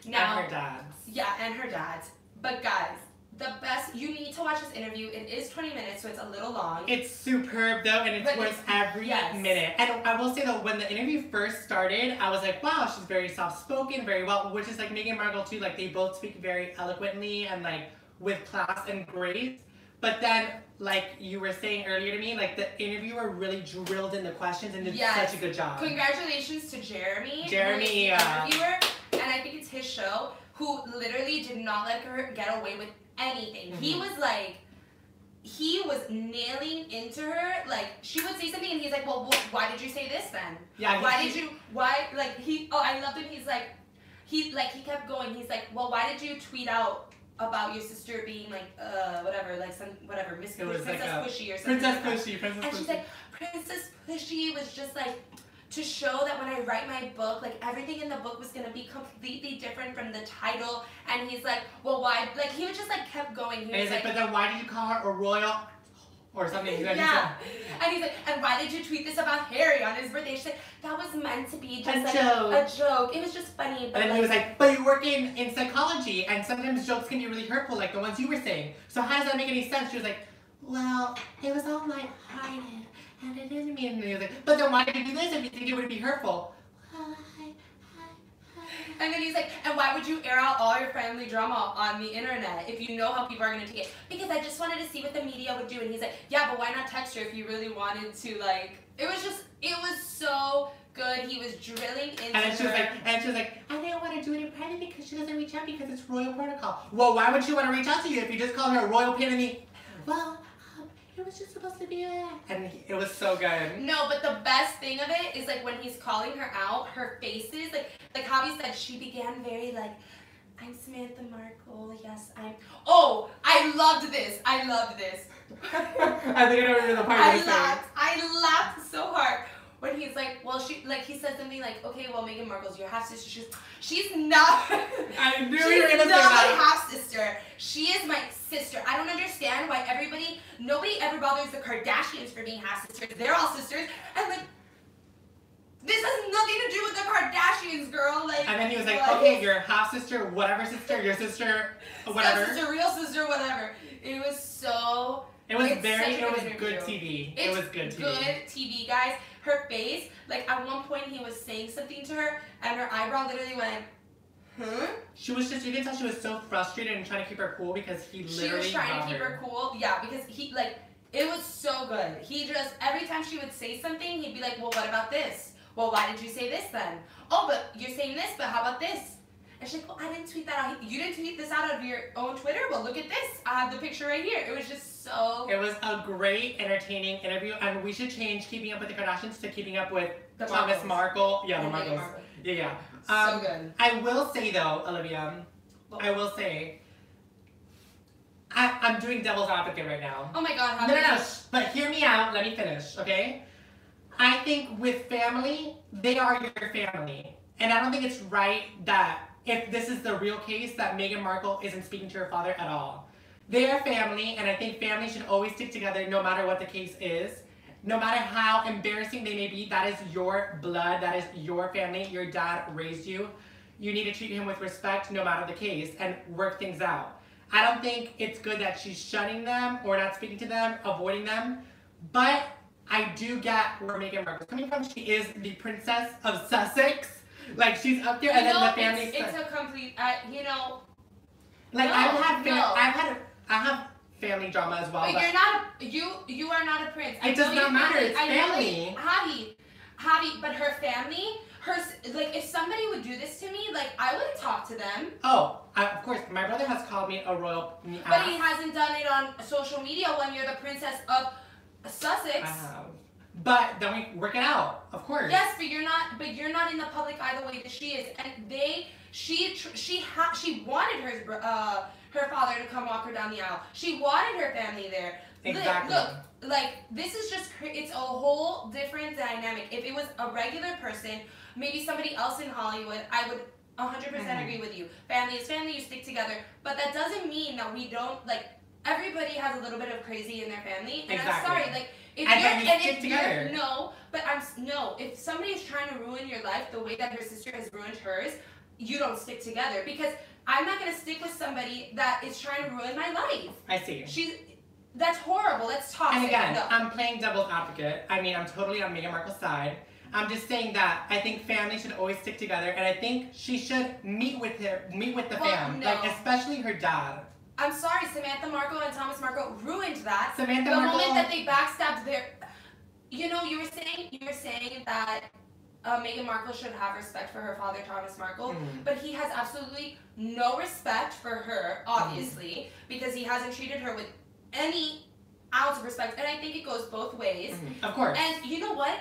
Now, and her dad's. Yeah, and her dad's. But guys, the best, you need to watch this interview. It is 20 minutes, so it's a little long. It's superb though, and it's worth every minute. And I will say though, when the interview first started, I was like, wow, she's very soft-spoken, very well, which is like Meghan Markle too. Like they both speak very eloquently and like with class and grace. But then, like you were saying earlier to me, like the interviewer really drilled in the questions and did such a good job. Congratulations to Jeremy. Jeremy, yeah. Interviewer, and I think it's his show, who literally did not let her get away with anything. Mm-hmm. He was nailing into her. Like she would say something and he's like, well, why did you say this then? Yeah. I loved him. He kept going. He's like, well, why did you tweet out about your sister being like, Miss Princess Pushy or something. Princess Pushy. And she's like, Princess Pushy was just like, to show that when I write my book, like everything in the book was gonna be completely different from the title. And he's like, well, why? Like he was just like kept going. He was like, but then why did you call her a royal? Or something. Yeah. And he's like, and why did you tweet this about Harry on his birthday? She's like, that was meant to be just a joke. It was just funny. But and then he was like, but you work in psychology, and sometimes jokes can be really hurtful, like the ones you were saying. So how does that make any sense? She was like, well, it was all lighthearted, and it didn't mean. And he was like, but then why did you do this if you think it would be hurtful? And then he's like, and why would you air out all your family drama on the internet if you know how people are going to take it? Because I just wanted to see what the media would do. And he's like, yeah, but why not text her if you really wanted to, like, it was so good. He was drilling into her. And she was like, I didn't want to do it in private because she doesn't reach out because it's royal protocol. Well, why would she want to reach out to you if you just called her a royal pain in the... Well, it was just supposed to be and it was so good. No, but the best thing of it is like when he's calling her out, her faces, like Javi said, she began very like, I'm Samantha Markle, yes, I'm... Oh, I loved this. I think I don't remember the part I laughed so hard. When he's like, well, he said something like, okay, well, Meghan Markle's your half-sister. She's not... I knew you were going to say that. She's not my half-sister. She is my sister. I don't understand why nobody ever bothers the Kardashians for being half-sisters. They're all sisters. And like, this has nothing to do with the Kardashians, girl. Like, and then he was like, okay, your half-sister, whatever sister, your sister, whatever. Sister, real sister, whatever. It was so... It was good TV. It was good TV. Good TV, guys. Her face, like at one point he was saying something to her and her eyebrow literally went, huh? You can tell she was so frustrated and trying to keep her cool because he literally She was trying to keep her cool, yeah, because it was so good. He just, every time she would say something, he'd be like, well, what about this? Well, why did you say this then? Oh, but you're saying this, but how about this? And she's like, well, I didn't tweet that out. You didn't tweet this out of your own Twitter? Well, look at this. I have the picture right here. It was just so... It was a great, entertaining interview, and we should change Keeping Up with the Kardashians to Keeping Up with Thomas Markle. Yeah, the Markles. Yeah. So good. I will say, though, Olivia, I'm doing devil's advocate right now. Oh my God. No. But hear me out. Let me finish, okay? I think with family, they are your family. And I don't think it's right that... if this is the real case, that Meghan Markle isn't speaking to her father at all. They are family, and I think family should always stick together no matter what the case is. No matter how embarrassing they may be, that is your blood, that is your family, your dad raised you. You need to treat him with respect no matter the case and work things out. I don't think it's good that she's shunning them or not speaking to them, avoiding them, but I do get where Meghan Markle's coming from. She is the princess of Sussex. Like, she's up there, and then the family. It's a complete, you know. Like, no, I have family drama as well. But you're not. You are not a prince. It does not matter. It's family. Javi, but her family. Like, if somebody would do this to me, like, I wouldn't talk to them. Oh, of course, my brother has called me a royal. But he hasn't done it on social media when you're the princess of Sussex. I have. But then we work it out, of course. Yes, but you're not. But you're not in the public eye the way that she is, and she wanted her father to come walk her down the aisle. She wanted her family there. Exactly. Look, like, this is just, it's a whole different dynamic. If it was a regular person, maybe somebody else in Hollywood, I would 100% agree with you. Family is family, you stick together. But that doesn't mean that we don't, like, everybody has a little bit of crazy in their family. And exactly. I'm sorry, like, if somebody is trying to ruin your life the way that her sister has ruined hers, you don't stick together. Because I'm not going to stick with somebody that is trying to ruin my life. I see. That's horrible. That's toxic. And again, I'm playing devil's advocate. I mean, I'm totally on Meghan Markle's side. I'm just saying that I think family should always stick together, and I think she should meet with the fam, no. like especially her dad. I'm sorry, Samantha Markle and Thomas Markle ruined that. The moment that they backstabbed their, you know, you were saying that Meghan Markle should have respect for her father, Thomas Markle, but he has absolutely no respect for her, obviously, because he hasn't treated her with any ounce of respect, and I think it goes both ways. Of course. And you know what?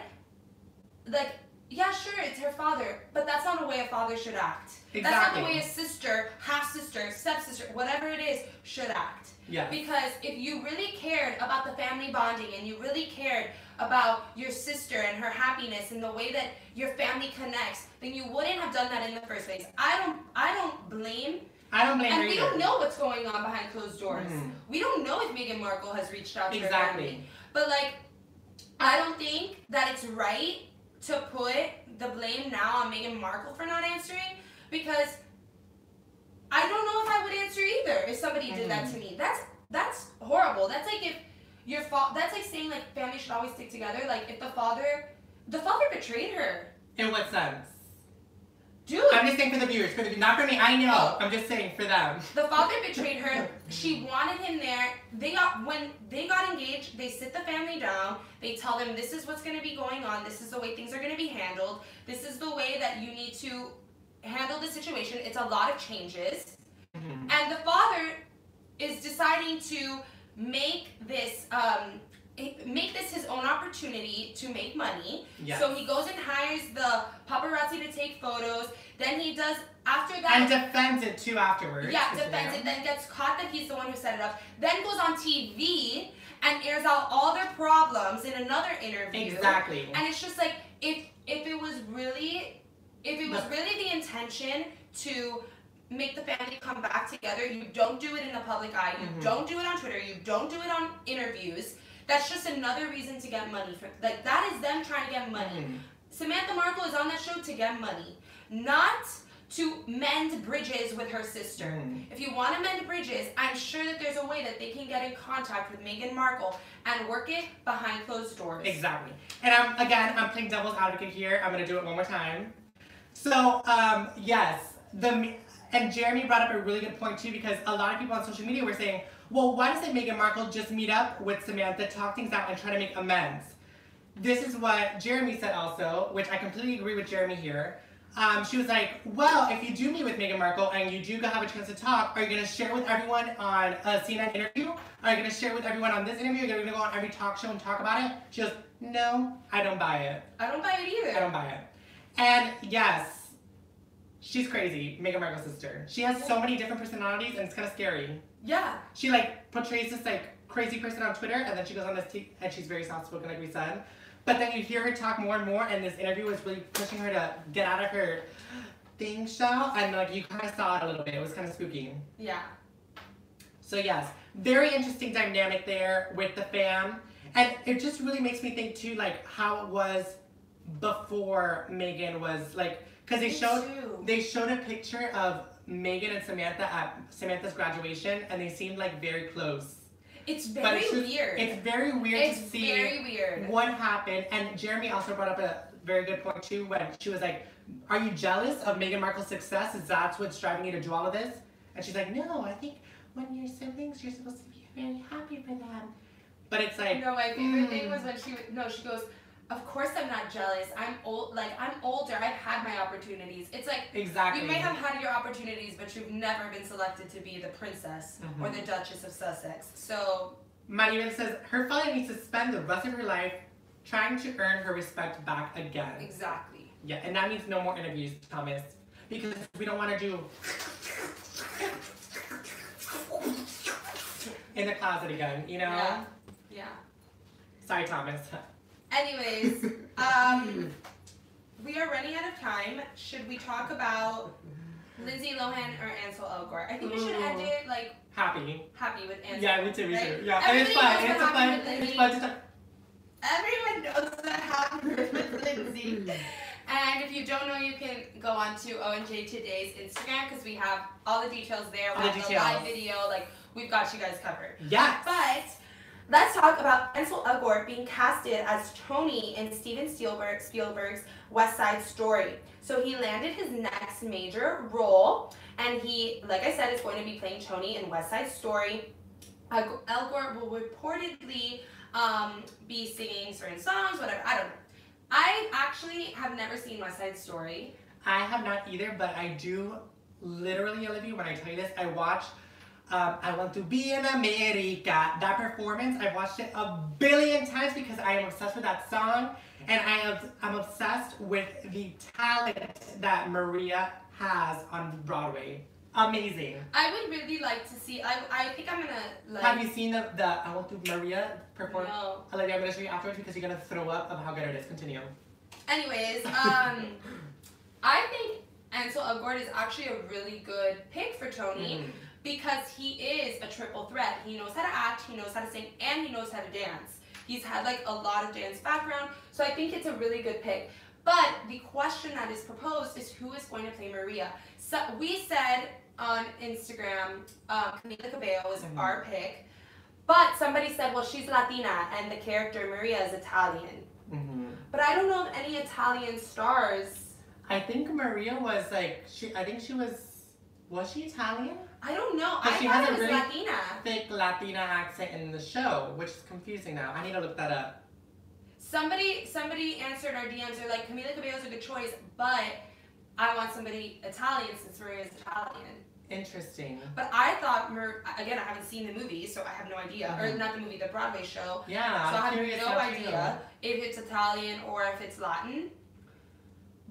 Like, yeah, sure, it's her father, but that's not the way a father should act. Exactly. That's not the way a sister, half-sister, step-sister, whatever it is, should act. Yeah. Because if you really cared about the family bonding and you really cared about your sister and her happiness and the way that your family connects, then you wouldn't have done that in the first place. I don't blame her and we either. don't know what's going on behind closed doors. We don't know if Meghan Markle has reached out to her family. But, like, I don't think that it's right to put the blame now on Meghan Markle for not answering, because I don't know if I would answer either if somebody did that to me. That's horrible. That's like if that's like saying, like, family should always stick together. Like, if the father betrayed her. In what sense? Dude. I'm just saying for the viewers, not for me. I know. I'm just saying for them. The father betrayed her. She wanted him there. When they got engaged, they sit the family down. They tell them, this is what's going to be going on. This is the way things are going to be handled. This is the way that you need to handle the situation. It's a lot of changes. And the father is deciding to make this his own opportunity to make money. Yes. So he goes and hires the paparazzi to take photos. Then he does, after that... And defends it, too, afterwards. Yeah, defends it. Then gets caught that he's the one who set it up. Then goes on TV and airs out all their problems in another interview. Exactly. And it's just like, if it was really the intention to make the family come back together, you don't do it in the public eye. You don't do it on Twitter. You don't do it on interviews. That's just another reason to get money. Like, that is them trying to get money. Samantha Markle is on that show to get money, not to mend bridges with her sister. If you want to mend bridges, I'm sure that there's a way that they can get in contact with Meghan Markle and work it behind closed doors. Exactly. And I'm playing devil's advocate here. I'm going to do it one more time. So, yes, and Jeremy brought up a really good point too, because a lot of people on social media were saying, well, why doesn't Meghan Markle just meet up with Samantha, talk things out, and try to make amends? This is what Jeremy said also, which I completely agree with Jeremy here. She was like, well, if you do meet with Meghan Markle and you do have a chance to talk, are you going to share with everyone on a CNN interview? Are you going to share with everyone on this interview? Are you going to go on every talk show and talk about it? She goes, no, I don't buy it. I don't buy it either. I don't buy it. And yes, she's crazy, Meghan Markle's sister. She has so many different personalities, and it's kind of scary. Yeah. She, like, portrays this, like, crazy person on Twitter, and then she goes on this and she's very soft-spoken, like we said. But then you hear her talk more and more, and this interview was really pushing her to get out of her thing shell, and, like, you kind of saw it a little bit. It was kind of spooky. Yeah. So yes, very interesting dynamic there with the fam. And it just really makes me think too, like how it was before Megan was like, because they showed a picture of Megan and Samantha at Samantha's graduation, and they seemed like very close. It's very weird. It's very weird to see very weird. What happened. And Jeremy also brought up a very good point too when she was like, are you jealous of Meghan Markle's success? Is that what's driving you to do all of this? And she's like, no, I think when you're siblings, you're supposed to be very happy for them. But it's like... No, my favorite thing was when she goes, of course I'm not jealous. I'm older. I've had my opportunities. It's like, exactly. You may have had your opportunities, but you've never been selected to be the princess or the Duchess of Sussex. So... Maria says, her father needs to spend the rest of her life trying to earn her respect back again. Exactly. Yeah, and that means no more interviews, Thomas. Because we don't want to do... in the closet again, you know? Yeah. Sorry, Thomas. Anyways, we are running out of time. Should we talk about Lindsay Lohan or Ansel Elgort? I think we should end it like happy with Ansel. Yeah, me too. Right? Yeah, and it's fun. It's fun to talk. Everyone knows what happened with Lindsay. And if you don't know, you can go on to ONJ Today's Instagram because we have all the details there. We have the live video. Like, we've got you guys covered. Yes. But let's talk about Ansel Elgort being casted as Tony in Steven Spielberg's West Side Story. So he landed his next major role, and he, like I said, is going to be playing Tony in West Side Story. Elgort will reportedly be singing certain songs, whatever. I don't know. I actually have never seen West Side Story. I have not either, but I do literally, Olivia, when I tell you this, I watched I Want to Be in America. That performance, I've watched it a billion times because I am obsessed with that song, and I'm obsessed with the talent that Maria has on Broadway. Amazing. I would really like to see. I think I'm gonna like. Have you seen the I Want to Maria perform? No. Olivia, I'm gonna show you afterwards because you're gonna throw up of how good it is. Continue. Anyways, I think Ansel Elgort is actually a really good pick for Tony because he is a triple threat. He knows how to act, he knows how to sing, and he knows how to dance. He's had like a lot of dance background, so I think it's a really good pick. But the question that is proposed is who is going to play Maria. So we said on Instagram, Camila Cabello is our pick, but somebody said, well, she's Latina and the character Maria is Italian. But I don't know of any Italian stars. I think Maria was like, I think she was she Italian? I don't know. I thought has it a was really Latina. thick Latina accent in the show, which is confusing now. I need to look that up. Somebody answered our DMs. They're like, Camila Cabello's a good choice, but I want somebody Italian since Maria's Italian. Interesting. But I thought, again, I haven't seen the movie, so I have no idea. Or not the movie, the Broadway show. Yeah, so I have no idea if it's Italian or if it's Latin.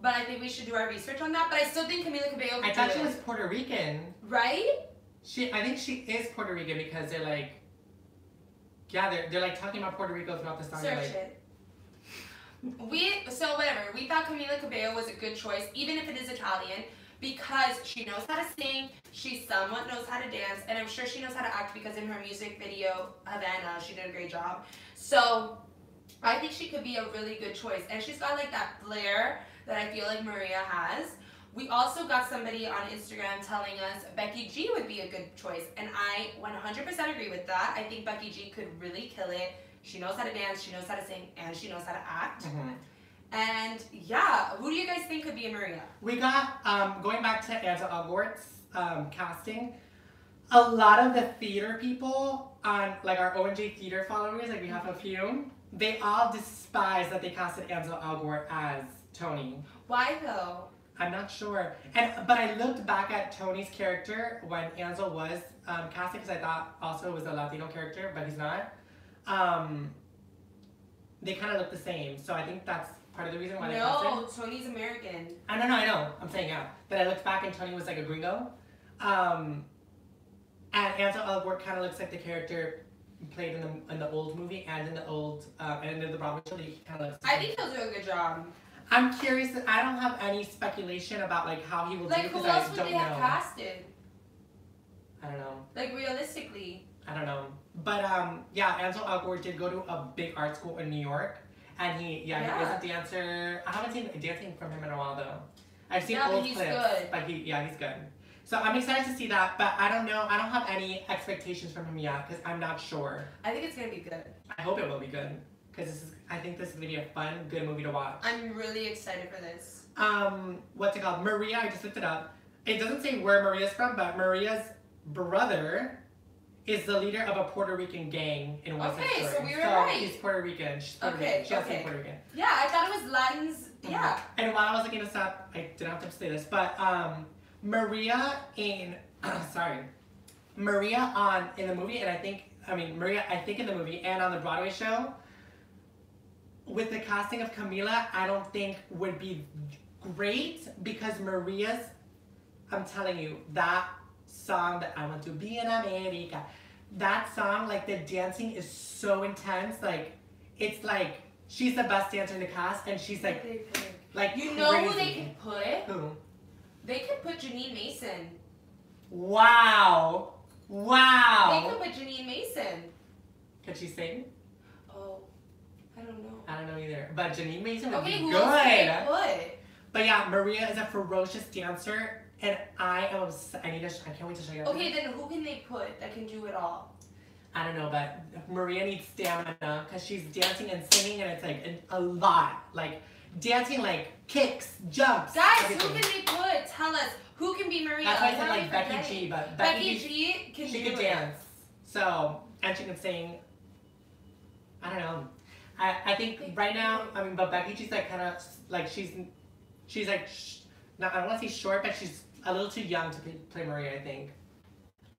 But I think we should do our research on that. But I still think Camila Cabello. I thought she was Puerto Rican. Right? I think she is Puerto Rican because they're like, they're like talking about Puerto Rico throughout the song. Search it. So whatever. We thought Camila Cabello was a good choice, even if it is Italian, because she knows how to sing, she somewhat knows how to dance, and I'm sure she knows how to act because in her music video, Havana, she did a great job. So I think she could be a really good choice. And she's got like that flair that I feel like Maria has. We also got somebody on Instagram telling us Becky G would be a good choice. And I 100% agree with that. I think Becky G could really kill it. She knows how to dance, she knows how to sing, and she knows how to act. And yeah, who do you guys think could be a Maria? We got, going back to Ansel Elgort's casting, a lot of the theater people on, like our ONJ theater followers, like we have a few, they all despise that they casted Ansel Elgort as Tony. Why though? I'm not sure. But I looked back at Tony's character when Ansel was casted because I thought also it was a Latino character, but he's not. They kind of look the same, so I think that's part of the reason why they casted him. No, Tony's American. I know. I'm saying But I looked back and Tony was like a gringo. And Ansel Elgort kind of looks like the character played in the old movie and in the old and in the Broadway show. He kind of looks. I think he'll do a good job. I'm curious. I don't have any speculation about like how he will do like because who else I would don't they know. have casted? I don't know. Like, realistically. I don't know. But, yeah, Ansel Elgort did go to a big art school in New York. And he is a dancer. I haven't seen dancing from him in a while, though. I've seen old clips. Good. But he's good. So I'm excited to see that, but I don't know. I don't have any expectations from him yet, because I'm not sure. I think it's going to be good. I hope it will be good. Because I think this is going to be a fun, good movie to watch. I'm really excited for this. What's it called? Maria, I just looked it up. It doesn't say where Maria's from, but Maria's brother is the leader of a Puerto Rican gang in West Side Story. Okay, so we were right. He's Puerto Rican. She's Puerto Rican. She has to be Puerto Rican. Yeah, I thought it was Latins. Yeah. And while I was looking this up, I didn't have to say this, but Maria in Maria in the movie, and Maria in the movie and on the Broadway show, with the casting of Camila, I don't think would be great, because Maria's, I'm telling you, that song that I want to be in America, that song, like the dancing is so intense, like it's like she's the best dancer in the cast, and she's like you know crazy. who they could put? Who? They could put Janine Mason. Wow. They could put Janine Mason. Could she sing? Oh, I don't know. I don't know either. But Janine Mason would be who good. Else could they put? But yeah, Maria is a ferocious dancer, and I am obsessed. I can't wait to show you. Okay, then who can they put that can do it all? I don't know, but Maria needs stamina, because she's dancing and singing, and it's like a lot. Like dancing, like kicks, jumps. Guys, everything. who can they put? Tell us. Who can be Maria? That's why I said like Becky G, but Becky G can she do could it. dance. So, and she can sing. I don't know. I think right now, but Becky G's like kind of like she's like I don't want to say short, but she's a little too young to play Maria. I think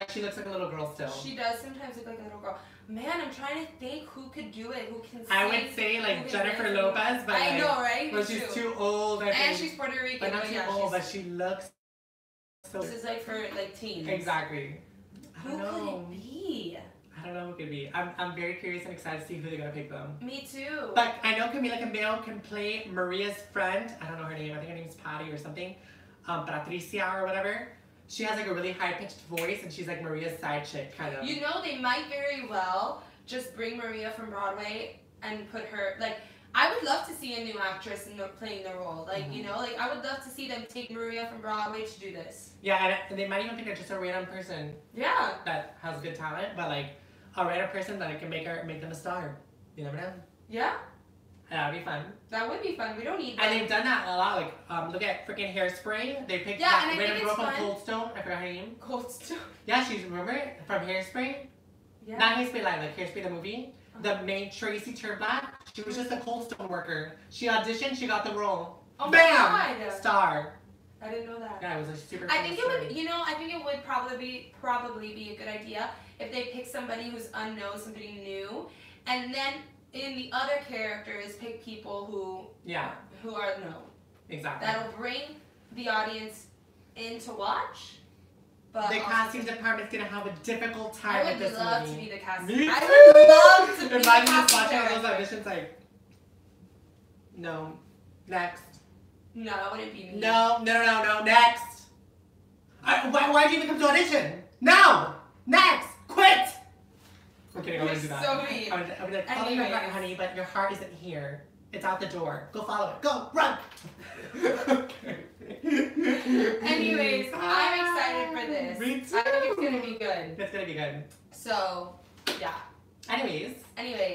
she looks like a little girl still. She does sometimes look like a little girl. Man, I'm trying to think who could do it. Who can sing? I would say like Jennifer Lopez, but I know, right? But she's too old. And she's Puerto Rican, but not too old. But she looks. So this is like for like teens. Exactly. Who could it be? I don't know who it could be. I'm very curious and excited to see who they're gonna pick them. Me too. But I know Camila Cabello can play Maria's friend. I don't know her name. I think her name's Patty or something. Patricia or whatever. She has like a really high pitched voice, and she's like Maria's side chick kind of. You know, they might very well just bring Maria from Broadway and put her like. I would love to see a new actress playing the role. Like, you know, like I would love to see them take Maria from Broadway to do this. Yeah, and they might even pick her just a random person. Yeah. That has good talent, but like a random person that can make them a star. You never know. Yeah. That'd be fun. That would be fun. We don't need that. And they've done that a lot. Like, look at freaking Hairspray. They picked that random girl from Cold Stone. I forgot her name. Cold Stone. Yeah, remember from Hairspray? Yeah. Not Hairspray Live, like Hairspray the movie. The main Tracy Turnblack. She was just a Cold Stone worker. She auditioned, she got the role. Oh Bam! My God. Star. I didn't know that. Yeah, it was a super. I think it would probably be a good idea if they pick somebody who's unknown, somebody new, and then in the other characters pick people who are known. Exactly. That'll bring the audience in to watch. But the casting department's gonna have a difficult time with this movie. I would love to be the casting. Me too. I would love to be Imagine the just casting watching all director. those auditions like, no, next. No, that wouldn't be me. No, next. Why did you even come to audition? No, next, quit. I'm kidding, I wouldn't do that. So mean. I would be like, follow your heart, honey, but your heart isn't here. It's out the door. Go follow it. Go, run. Anyways, I'm excited for this. Me too. I think it's gonna be good. It's gonna be good. So, yeah. Anyways.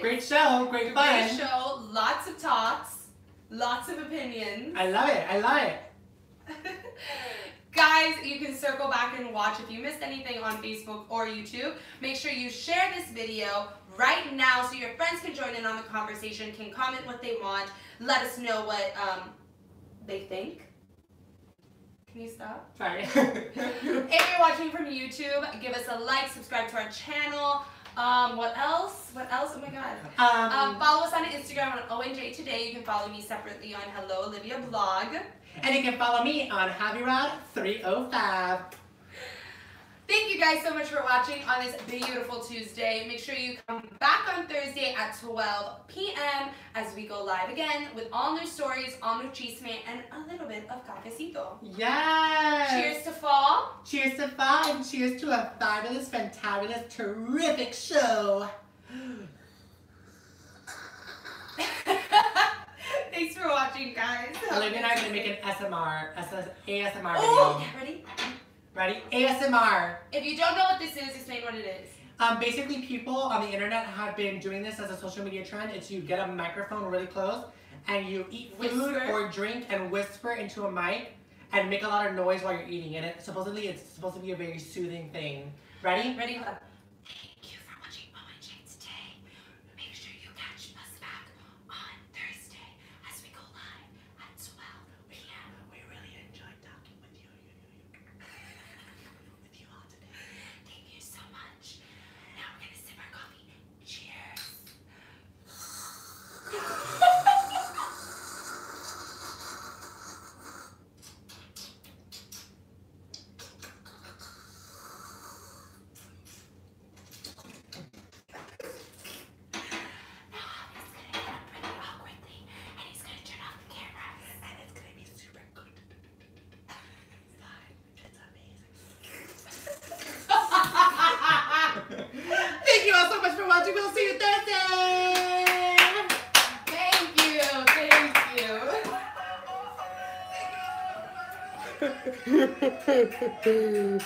Great show, great fun. Great show, lots of talks, lots of opinions. I love it. Guys, you can circle back and watch if you missed anything on Facebook or YouTube. Make sure you share this video right now so your friends can join in on the conversation, can comment what they want, let us know what they think. Can you stop? Sorry. If you're watching from YouTube, give us a like, subscribe to our channel. What else? Oh my God. Follow us on Instagram on ONJ Today. You can follow me separately on Hello Olivia Blog. And you can follow me on HappyRod305. Thank you guys. guys so much for watching on this beautiful Tuesday. Make sure you come back on Thursday at 12 p.m. as we go live again with all new stories, all new chisme, and a little bit of cafecito. Yes! Cheers to fall. Cheers to fall, and cheers to a fabulous, fantabulous, terrific show. Thanks for watching, guys. Olivia and I are going to make an ASMR video. Oh, ready? Ready? ASMR. If you don't know what this is, explain what it is. Basically, people on the internet have been doing this as a social media trend. It's you get a microphone really close and you eat food or drink and whisper into a mic and make a lot of noise while you're eating. And supposedly it's supposed to be a very soothing thing. Ready? Ready? Hold on. Thank you for watching OMG today. Make sure you catch us back on Thursday as we go live at 12 p.m. We really enjoyed talking with you. With you all today. Thank you so much. Now we're gonna sip our coffee. Cheers. Thank you all so much for watching. We'll see you Thursday. Thank you.